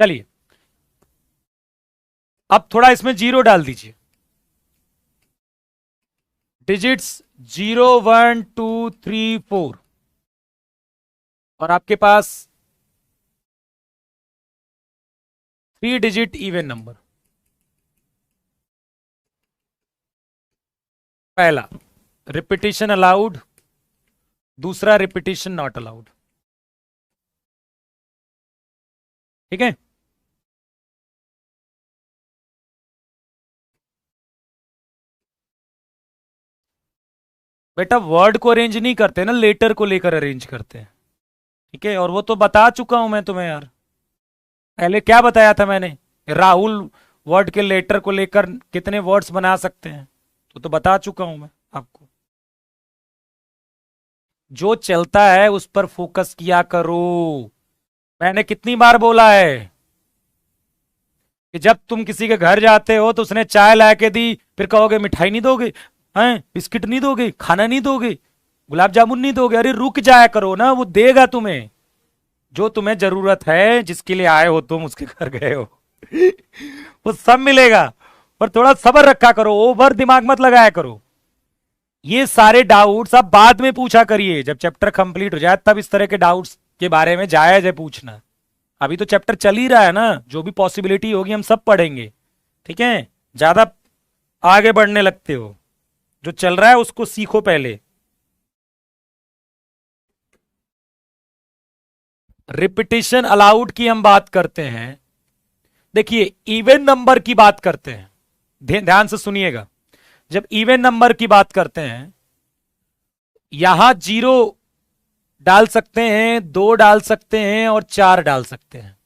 चलिए अब थोड़ा इसमें जीरो डाल दीजिए, डिजिट्स 0 1 2 3 4, और आपके पास थ्री डिजिट इवन नंबर। पहला रिपीटिशन अलाउड, दूसरा रिपीटिशन नॉट अलाउड, ठीक है। बेटा वर्ड को अरेंज नहीं करते ना, लेटर को लेकर अरेंज करते हैं, ठीक है। और वो तो बता चुका हूं मैं तुम्हें यार, पहले क्या बताया था मैंने, राहुल वर्ड के लेटर को लेकर कितने वर्ड्स बना सकते हैं, तो बता चुका हूं मैं आपको। जो चलता है उस पर फोकस किया करो। मैंने कितनी बार बोला है कि जब तुम किसी के घर जाते हो तो उसने चाय ला के दी, फिर कहोगे मिठाई नहीं दोगे, हैं बिस्किट नहीं दोगे, खाना नहीं दोगे, गुलाब जामुन नहीं दोगे, अरे रुक जाया करो ना, वो देगा तुम्हें जो तुम्हें जरूरत है, जिसके लिए आए हो तुम उसके घर गए हो वो सब मिलेगा, पर थोड़ा सब्र रखा करो, ओवर दिमाग मत लगाया करो। ये सारे डाउट्स आप बाद में पूछा करिए, जब चैप्टर कंप्लीट हो जाए तब इस तरह के डाउट्स के बारे में जायज है पूछना। अभी तो चैप्टर चल ही रहा है ना, जो भी पॉसिबिलिटी होगी हम सब पढ़ेंगे, ठीक है। ज्यादा आगे बढ़ने लगते हो, जो चल रहा है उसको सीखो पहले। रिपीटिशन अलाउड की हम बात करते हैं, देखिए इवन नंबर की बात करते हैं, ध्यान से सुनिएगा। जब इवन नंबर की बात करते हैं, यहां जीरो डाल सकते हैं, दो डाल सकते हैं और चार डाल सकते हैं,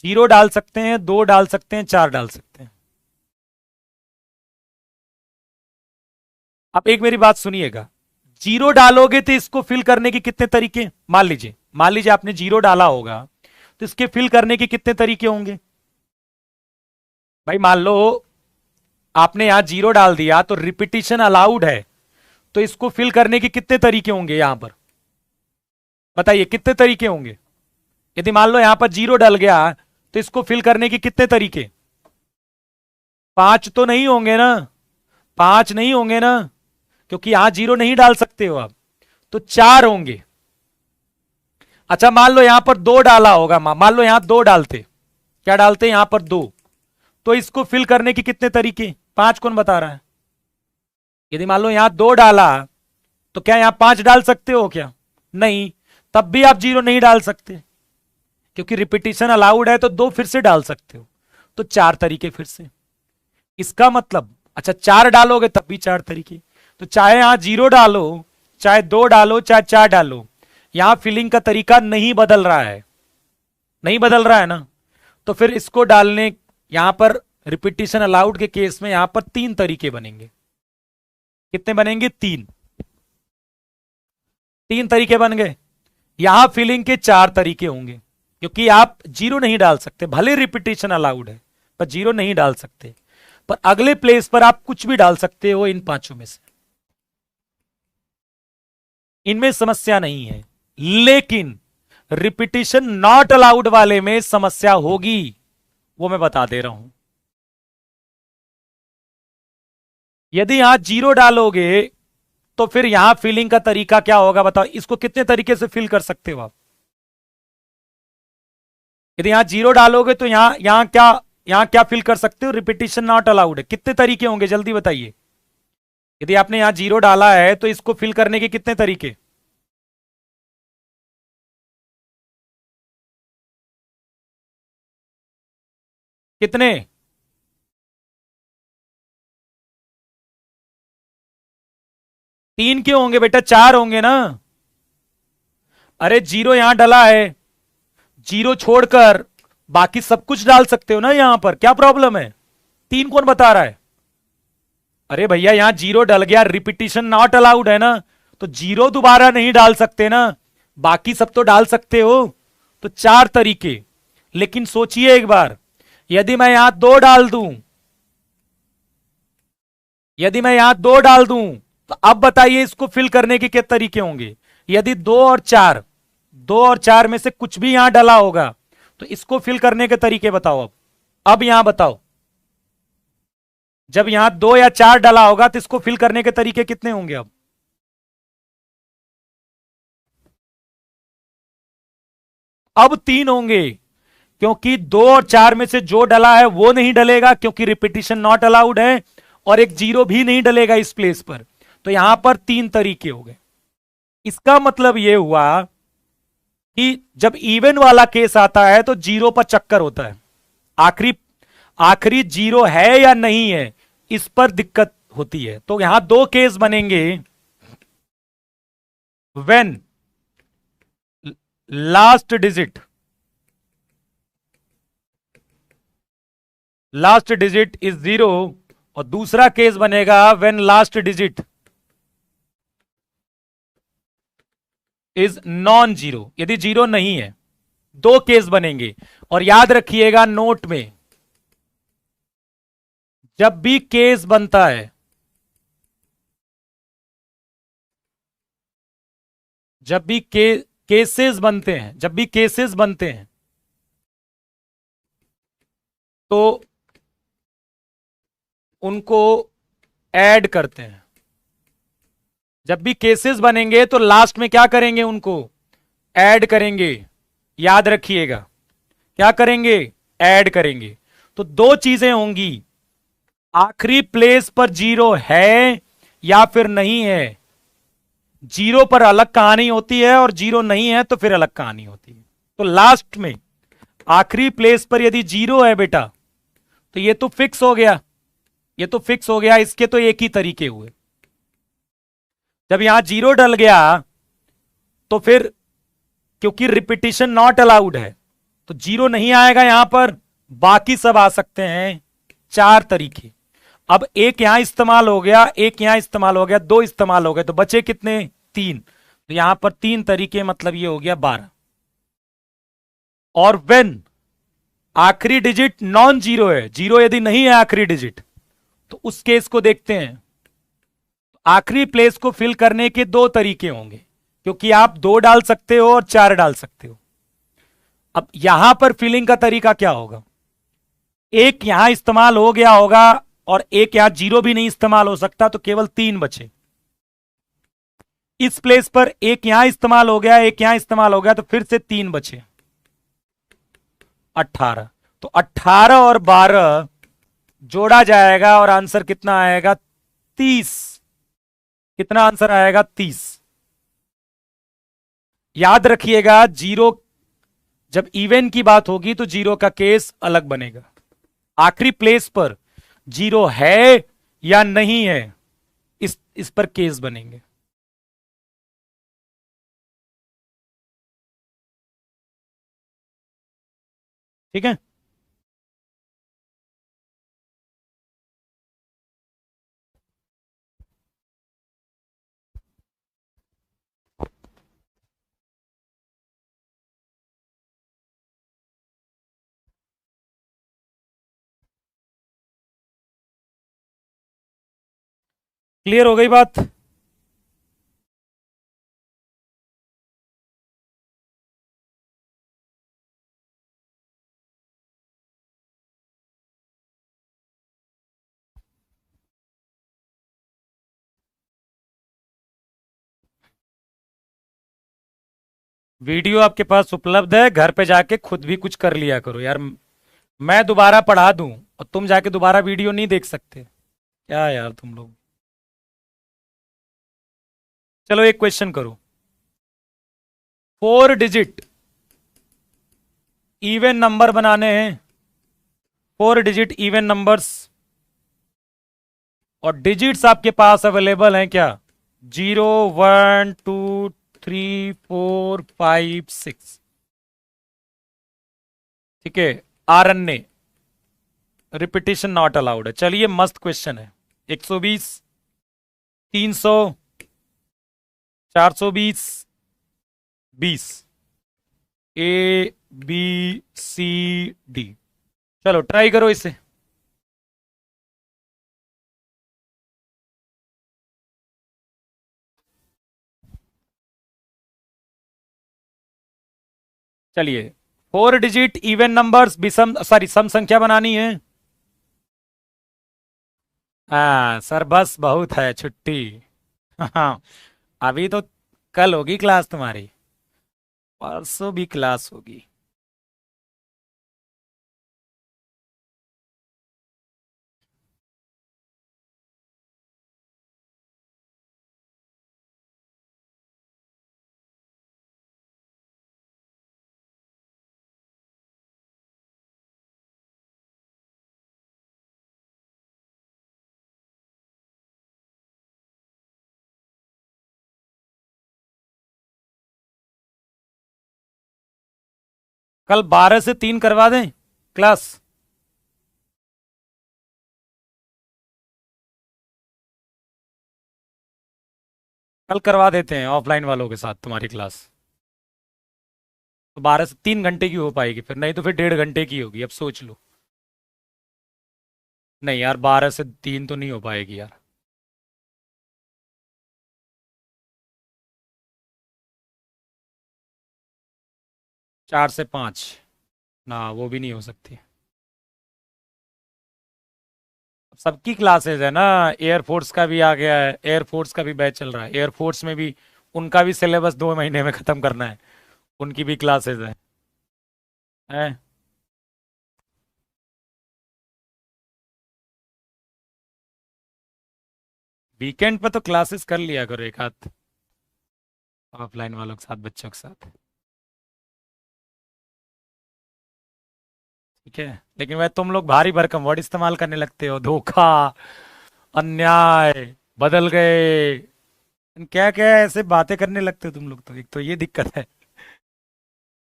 जीरो डाल सकते हैं, दो डाल सकते हैं, चार डाल सकते हैं। अब एक मेरी बात सुनिएगा, जीरो डालोगे तो इसको फिल करने के कितने तरीके, मान लीजिए आपने जीरो डाला होगा तो इसके फिल करने के कितने तरीके होंगे। भाई मान लो आपने यहां जीरो डाल दिया तो रिपीटिशन अलाउड है, तो इसको फिल करने के कितने तरीके होंगे यहां पर, बताइए कितने तरीके होंगे। यदि मान लो यहां पर जीरो डल गया तो इसको फिल करने के कितने तरीके, पांच तो नहीं होंगे ना, 5 नहीं होंगे ना, क्योंकि यहां 0 नहीं डाल सकते हो आप, तो 4 होंगे। अच्छा मान लो यहां पर 2 डाला होगा, मान लो यहां 2 डालते, क्या डालते यहां पर 2, तो इसको फिल करने के कितने तरीके, 5 कौन बता रहा है? यदि मान लो यहां 2 डाला, तो क्या यहां 5 डाल सकते हो क्या? नहीं, तब भी आप 0 नहीं डाल सकते, क्योंकि रिपीटिशन अलाउड है, तो 2 फिर से डाल सकते हो, तो 4 तरीके फिर से। इसका मतलब अच्छा 4 डालोगे तब भी 4 तरीके, तो चाहे यहां 0 डालो, चाहे 2 डालो, चाहे 4 डालो, यहां फिलिंग का तरीका नहीं बदल रहा है, नहीं बदल रहा है ना। तो फिर इसको डालने, यहां पर रिपीटिशन अलाउड के केस में यहां पर 3 तरीके बनेंगे। कितने बनेंगे? 3। 3 तरीके बन गए। यहां फिलिंग के 4 तरीके होंगे, क्योंकि आप 0 नहीं डाल सकते, भले रिपीटिशन अलाउड है पर 0 नहीं डाल सकते। पर अगले प्लेस पर आप कुछ भी डाल सकते हो इन 5 में से, इनमें समस्या नहीं है। लेकिन रिपीटिशन नॉट अलाउड वाले में समस्या होगी, वो मैं बता दे रहा हूं। यदि यहां 0 डालोगे तो फिर यहां फिलिंग का तरीका क्या होगा बताओ? इसको कितने तरीके से फिल कर सकते हो आप? यदि यहां 0 डालोगे तो यहां क्या फिल कर सकते हो? रिपीटिशन नॉट अलाउड है, कितने तरीके होंगे जल्दी बताइए। यदि आपने यहां 0 डाला है तो इसको फिल करने के कितने तरीके? कितने? 3 क्यों होंगे बेटा? 4 होंगे ना। अरे 0 यहां डाला है, 0 छोड़कर बाकी सब कुछ डाल सकते हो ना यहां पर, क्या प्रॉब्लम है? 3 कौन बता रहा है? अरे भैया यहां 0 डल गया, रिपीटिशन नॉट अलाउड है ना, तो 0 दोबारा नहीं डाल सकते ना, बाकी सब तो डाल सकते हो। तो 4 तरीके। लेकिन सोचिए एक बार, यदि मैं यहां 2 डाल दूं, यदि मैं यहां 2 डाल दूं, तो अब बताइए इसको फिल करने के क्या तरीके होंगे? यदि 2 और 4, 2 और 4 में से कुछ भी यहां डला होगा, तो इसको फिल करने के तरीके बताओ। अब यहां बताओ, जब यहां 2 या 4 डला होगा तो इसको फिल करने के तरीके कितने होंगे? अब 3 होंगे, क्योंकि 2 और 4 में से जो डला है वो नहीं डलेगा, क्योंकि रिपीटिशन नॉट अलाउड है, और एक 0 भी नहीं डलेगा इस प्लेस पर। तो यहां पर 3 तरीके हो गए। इसका मतलब यह हुआ कि जब इवन वाला केस आता है तो 0 पर चक्कर होता है, आखिरी आखिरी 0 है या नहीं है, इस पर दिक्कत होती है। तो यहां 2 केस बनेंगे। व्हेन लास्ट डिजिट इज 0, और दूसरा केस बनेगा when last digit is non zero, यदि 0 नहीं है। 2 केस बनेंगे। और याद रखिएगा नोट में, जब भी केस बनता है, जब भी केसेस बनते हैं, जब भी केसेस बनते हैं, तो उनको ऐड करते हैं। जब भी केसेस बनेंगे तो लास्ट में क्या करेंगे? उनको ऐड करेंगे। याद रखिएगा, क्या करेंगे? ऐड करेंगे। तो 2 चीजें होंगी, आखिरी प्लेस पर 0 है या फिर नहीं है। 0 पर अलग कहानी होती है, और 0 नहीं है तो फिर अलग कहानी होती है। तो लास्ट में आखिरी प्लेस पर यदि 0 है बेटा, तो ये तो फिक्स हो गया, ये तो फिक्स हो गया। इसके तो एक ही तरीके हुए। जब यहां 0 डल गया तो फिर, क्योंकि रिपीटिशन नॉट अलाउड है, तो 0 नहीं आएगा यहां पर, बाकी सब आ सकते हैं। 4 तरीके। अब एक यहां इस्तेमाल हो गया, एक यहां इस्तेमाल हो गया, 2 इस्तेमाल हो गए, तो बचे कितने? 3। तो यहां पर 3 तरीके, मतलब ये हो गया 12। और व्हेन आखिरी डिजिट नॉन जीरो है, 0 यदि नहीं है आखिरी डिजिट, तो उस केस को देखते हैं। आखिरी प्लेस को फिल करने के 2 तरीके होंगे, क्योंकि आप 2 डाल सकते हो और 4 डाल सकते हो। अब यहां पर फिलिंग का तरीका क्या होगा? एक यहां इस्तेमाल हो गया होगा, और एक यहां जीरो भी नहीं इस्तेमाल हो सकता, तो केवल 3 बचे। इस प्लेस पर एक यहां इस्तेमाल हो गया, एक यहां इस्तेमाल हो गया, तो फिर से 3 बचे, 18। तो 18 और 12 जोड़ा जाएगा और आंसर कितना आएगा? 30। कितना आंसर आएगा? 30। याद रखिएगा, जीरो जब इवन की बात होगी तो जीरो का केस अलग बनेगा। आखिरी प्लेस पर जीरो है या नहीं है, इस पर केस बनेंगे। ठीक है। क्लियर हो गई बात? वीडियो आपके पास उपलब्ध है, घर पे जाके खुद भी कुछ कर लिया करो यार। मैं दोबारा पढ़ा दूं और तुम जाके दोबारा वीडियो नहीं देख सकते? क्या यार तुम लोग। चलो एक क्वेश्चन करो। 4 डिजिट इवन नंबर बनाने हैं, 4 डिजिट इवन नंबर्स, और डिजिट्स आपके पास अवेलेबल हैं क्या? 0, 1, 2, 3, 4, 5, 6। ठीक है। RNA रिपीटिशन नॉट अलाउड है। चलिए मस्त क्वेश्चन है। 120, 300, 420, 20। ABCD। चलो ट्राई करो इसे। चलिए 4 डिजिट इवन नंबर्स विषम सॉरी सम संख्या बनानी है। हाँ सर, बस बहुत है छुट्टी। हाँ, अभी तो कल होगी क्लास तुम्हारी, परसों भी क्लास होगी। कल 12 से 3 करवा दें क्लास? कल करवा देते हैं ऑफलाइन वालों के साथ तुम्हारी क्लास। तो 12 से 3 घंटे की हो पाएगी फिर, नहीं तो फिर 1.5 घंटे की होगी। अब सोच लो। नहीं यार, 12 से 3 तो नहीं हो पाएगी यार। 4 से 5 ना, वो भी नहीं हो सकती। सबकी क्लासेस है ना, एयरफोर्स का भी आ गया है, एयरफोर्स का भी बैच चल रहा है, एयरफोर्स में भी उनका भी सिलेबस 2 महीने में खत्म करना है, उनकी भी क्लासेस हैं। वीकेंड पे तो क्लासेस कर लिया करो एक आध, ऑफलाइन वालों के साथ, बच्चों के साथ। ठीक है। लेकिन वह तुम लोग भारी भरकम वर्ड इस्तेमाल करने लगते हो, धोखा, अन्याय, बदल गए, क्या क्या ऐसे बातें करने लगते हो तुम लोग। तो एक तो ये दिक्कत है,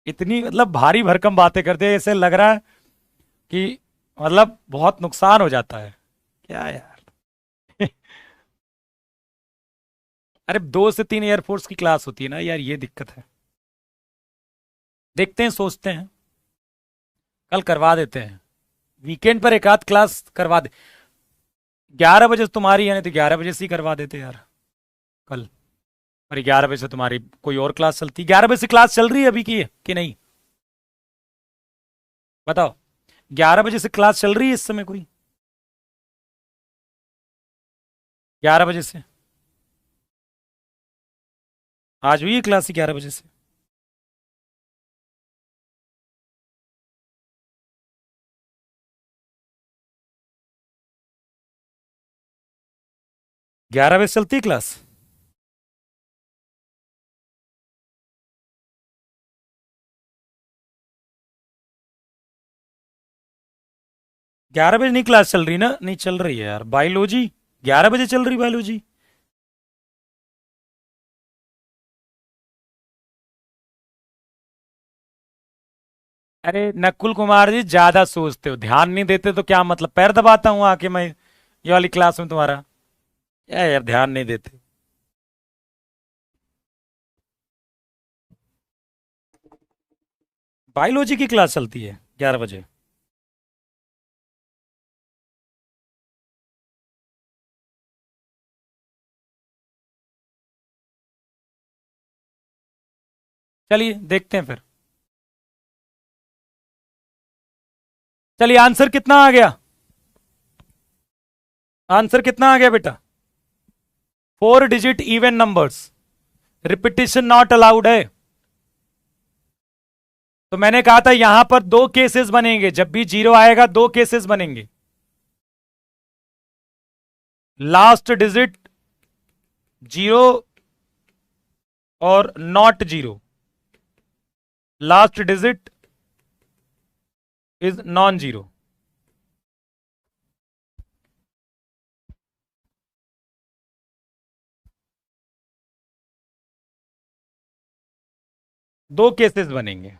इतनी मतलब भारी भरकम बातें करते हैं, ऐसे लग रहा है कि मतलब बहुत नुकसान हो जाता है। क्या यार। अरे 2 से 3 एयरफोर्स की क्लास होती है ना यार, ये दिक्कत है। देखते हैं, सोचते हैं, कल करवा देते हैं। वीकेंड पर एक आध क्लास करवा दे। 11 बजे तुम्हारी है, नहीं तो 11 बजे से ही करवा देते यार कल। और 11 बजे से तुम्हारी कोई और क्लास चलती? 11 बजे से क्लास चल रही है अभी की कि नहीं? बताओ। 11 बजे से क्लास चल रही है इस समय कोई? 11 बजे से। आज हुई है क्लास 11 बजे से। 11 बजे चलती है क्लास। 11 बजे नहीं क्लास चल रही ना? नहीं चल रही है यार बायोलॉजी। 11 बजे चल रही बायोलॉजी। अरे नकुल कुमार जी, ज्यादा सोचते हो, ध्यान नहीं देते तो क्या मतलब, पैर दबाता हूँ आके मैं ये वाली क्लास में तुम्हारा? क्या यार ध्यान नहीं देते। बायोलॉजी की क्लास चलती है 11 बजे। चलिए देखते हैं फिर। चलिए आंसर कितना आ गया? आंसर कितना आ गया बेटा? 4 digit even numbers. Repetition not allowed है। तो मैंने कहा था यहां पर दो केसेस बनेंगे, जब भी जीरो आएगा दो केसेस बनेंगे। लास्ट डिजिट जीरो और not zero. Last digit is non zero. दो केसेस बनेंगे।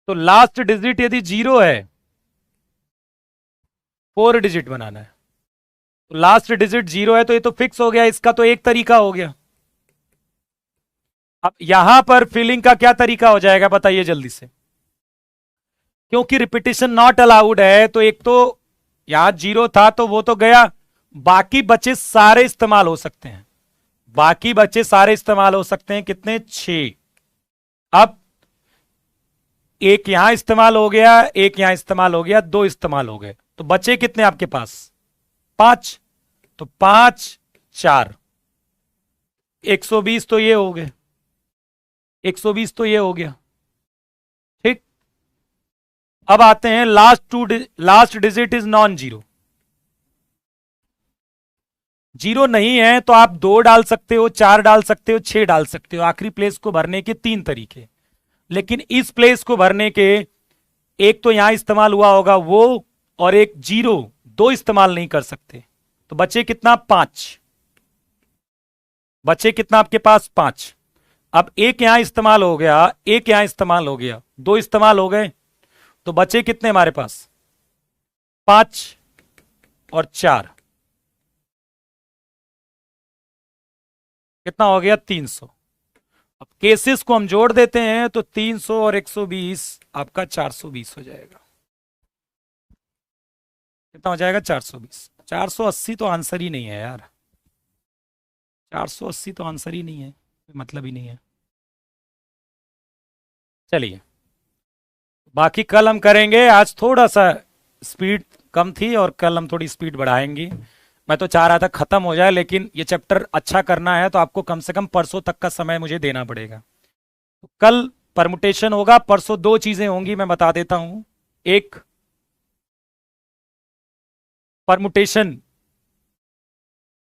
तो लास्ट डिजिट यदि जीरो है, 4 डिजिट बनाना है। तो लास्ट डिजिट जीरो है तो ये तो फिक्स हो गया, इसका तो एक तरीका हो गया। अब यहां पर फिलिंग का क्या तरीका हो जाएगा बताइए जल्दी से। क्योंकि रिपीटिशन नॉट अलाउड है तो एक तो यहां जीरो था तो वो तो गया, बाकी बचे सारे इस्तेमाल हो सकते हैं। बाकी बचे सारे इस्तेमाल हो सकते हैं, कितने? 6। अब एक यहां इस्तेमाल हो गया, एक यहां इस्तेमाल हो गया, दो इस्तेमाल हो गए, तो बचे कितने आपके पास? 5। तो 5 4 120 तो ये हो गए। 120 तो ये हो गया। ठीक। अब आते हैं last digit is non zero. Zero नहीं है तो आप 2 डाल सकते हो, 4 डाल सकते हो, 6 डाल सकते हो। आखिरी प्लेस को भरने के 3 तरीके। लेकिन इस प्लेस को भरने के, एक तो यहां इस्तेमाल हुआ होगा वो, और एक जीरो, दो इस्तेमाल नहीं कर सकते। तो बचे कितना? 5। बचे कितना आपके पास? 5। अब एक यहां इस्तेमाल हो गया, एक यहां इस्तेमाल हो गया, दो इस्तेमाल हो गए, तो बचे कितने हमारे पास? 5 और 4। कितना हो गया? 300। अब केसेस को हम जोड़ देते हैं तो 300 और 120 आपका 420 हो जाएगा। कितना हो जाएगा? 420। 480 तो आंसर ही नहीं है यार। 480 तो आंसर ही नहीं है, मतलब ही नहीं है। चलिए बाकी कल हम करेंगे। आज थोड़ा सा स्पीड कम थी और कल हम थोड़ी स्पीड बढ़ाएंगे। मैं तो चाह रहा था खत्म हो जाए, लेकिन ये चैप्टर अच्छा करना है तो आपको कम से कम परसों तक का समय मुझे देना पड़ेगा। तो कल परमुटेशन होगा, परसों दो चीजें होंगी मैं बता देता हूं। एक, परमुटेशन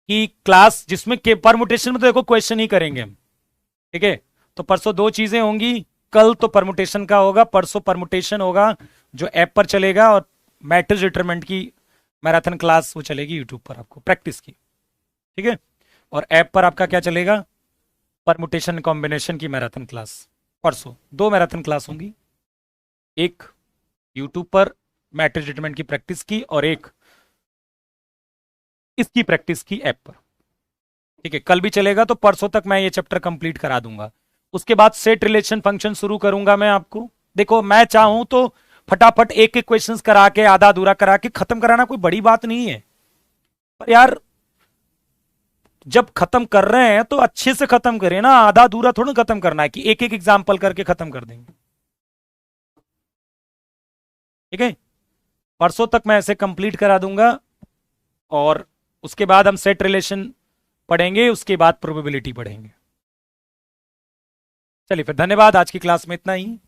की क्लास जिसमें के परमुटेशन में तो देखो क्वेश्चन ही करेंगे हम। ठीक है। तो परसों दो चीजें होंगी। कल तो परमुटेशन का होगा, परसों परमुटेशन होगा जो ऐप पर चलेगा, और मैट्रिक्स डिटरमिनेंट की मैराथन क्लास वो चलेगी यूट्यूब पर आपको प्रैक्टिस की। ठीक है। और ऐप पर आपका क्या चलेगा? परमुटेशन कॉम्बिनेशन की मैराथन क्लास। परसों दो मैराथन क्लास होंगी, एक यूट्यूब पर मैट्रिक्स डिटरमिनेंट की प्रैक्टिस की, और एक इसकी प्रैक्टिस की ऐप पर। ठीक है। कल भी चलेगा तो परसों तक मैं ये चैप्टर कंप्लीट करा दूंगा। उसके बाद सेट रिलेशन फंक्शन शुरू करूंगा मैं आपको। देखो मैं चाहूं तो फटाफट एक एक क्वेश्चंस करा के, आधा अधूरा करा के खत्म कराना कोई बड़ी बात नहीं है। पर यार जब खत्म कर रहे हैं तो अच्छे से खत्म करें ना, आधा अधूरा थोड़ा खत्म करना है कि एक एक एग्जाम्पल करके खत्म कर देंगे। ठीक है। परसों तक मैं ऐसे कंप्लीट करा दूंगा, और उसके बाद हम सेट रिलेशन पढ़ेंगे, उसके बाद प्रोबेबिलिटी पढ़ेंगे। चलिए फिर, धन्यवाद। आज की क्लास में इतना ही।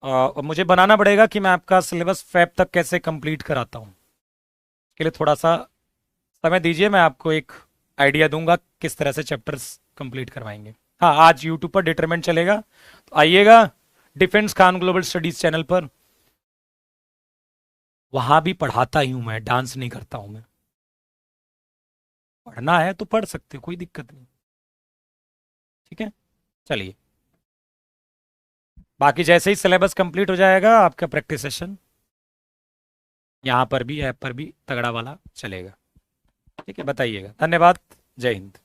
और मुझे बनाना पड़ेगा कि मैं आपका सिलेबस फैब तक कैसे कंप्लीट कराता हूँ। इसके लिए थोड़ा सा समय दीजिए, मैं आपको एक आइडिया दूंगा किस तरह से चैप्टर्स कंप्लीट करवाएंगे। हाँ, आज यूट्यूब पर डिटरमेंट चलेगा, तो आइएगा defence Khan global studies channel पर। वहां भी पढ़ाता ही हूं मैं, डांस नहीं करता हूं मैं। पढ़ना है तो पढ़ सकते हो, कोई दिक्कत नहीं। ठीक है, चलिए। बाकी जैसे ही सिलेबस कंप्लीट हो जाएगा, आपका प्रैक्टिस सेशन यहाँ पर भी, ऐप पर भी तगड़ा वाला चलेगा। ठीक है, बताइएगा। धन्यवाद। जय हिंद।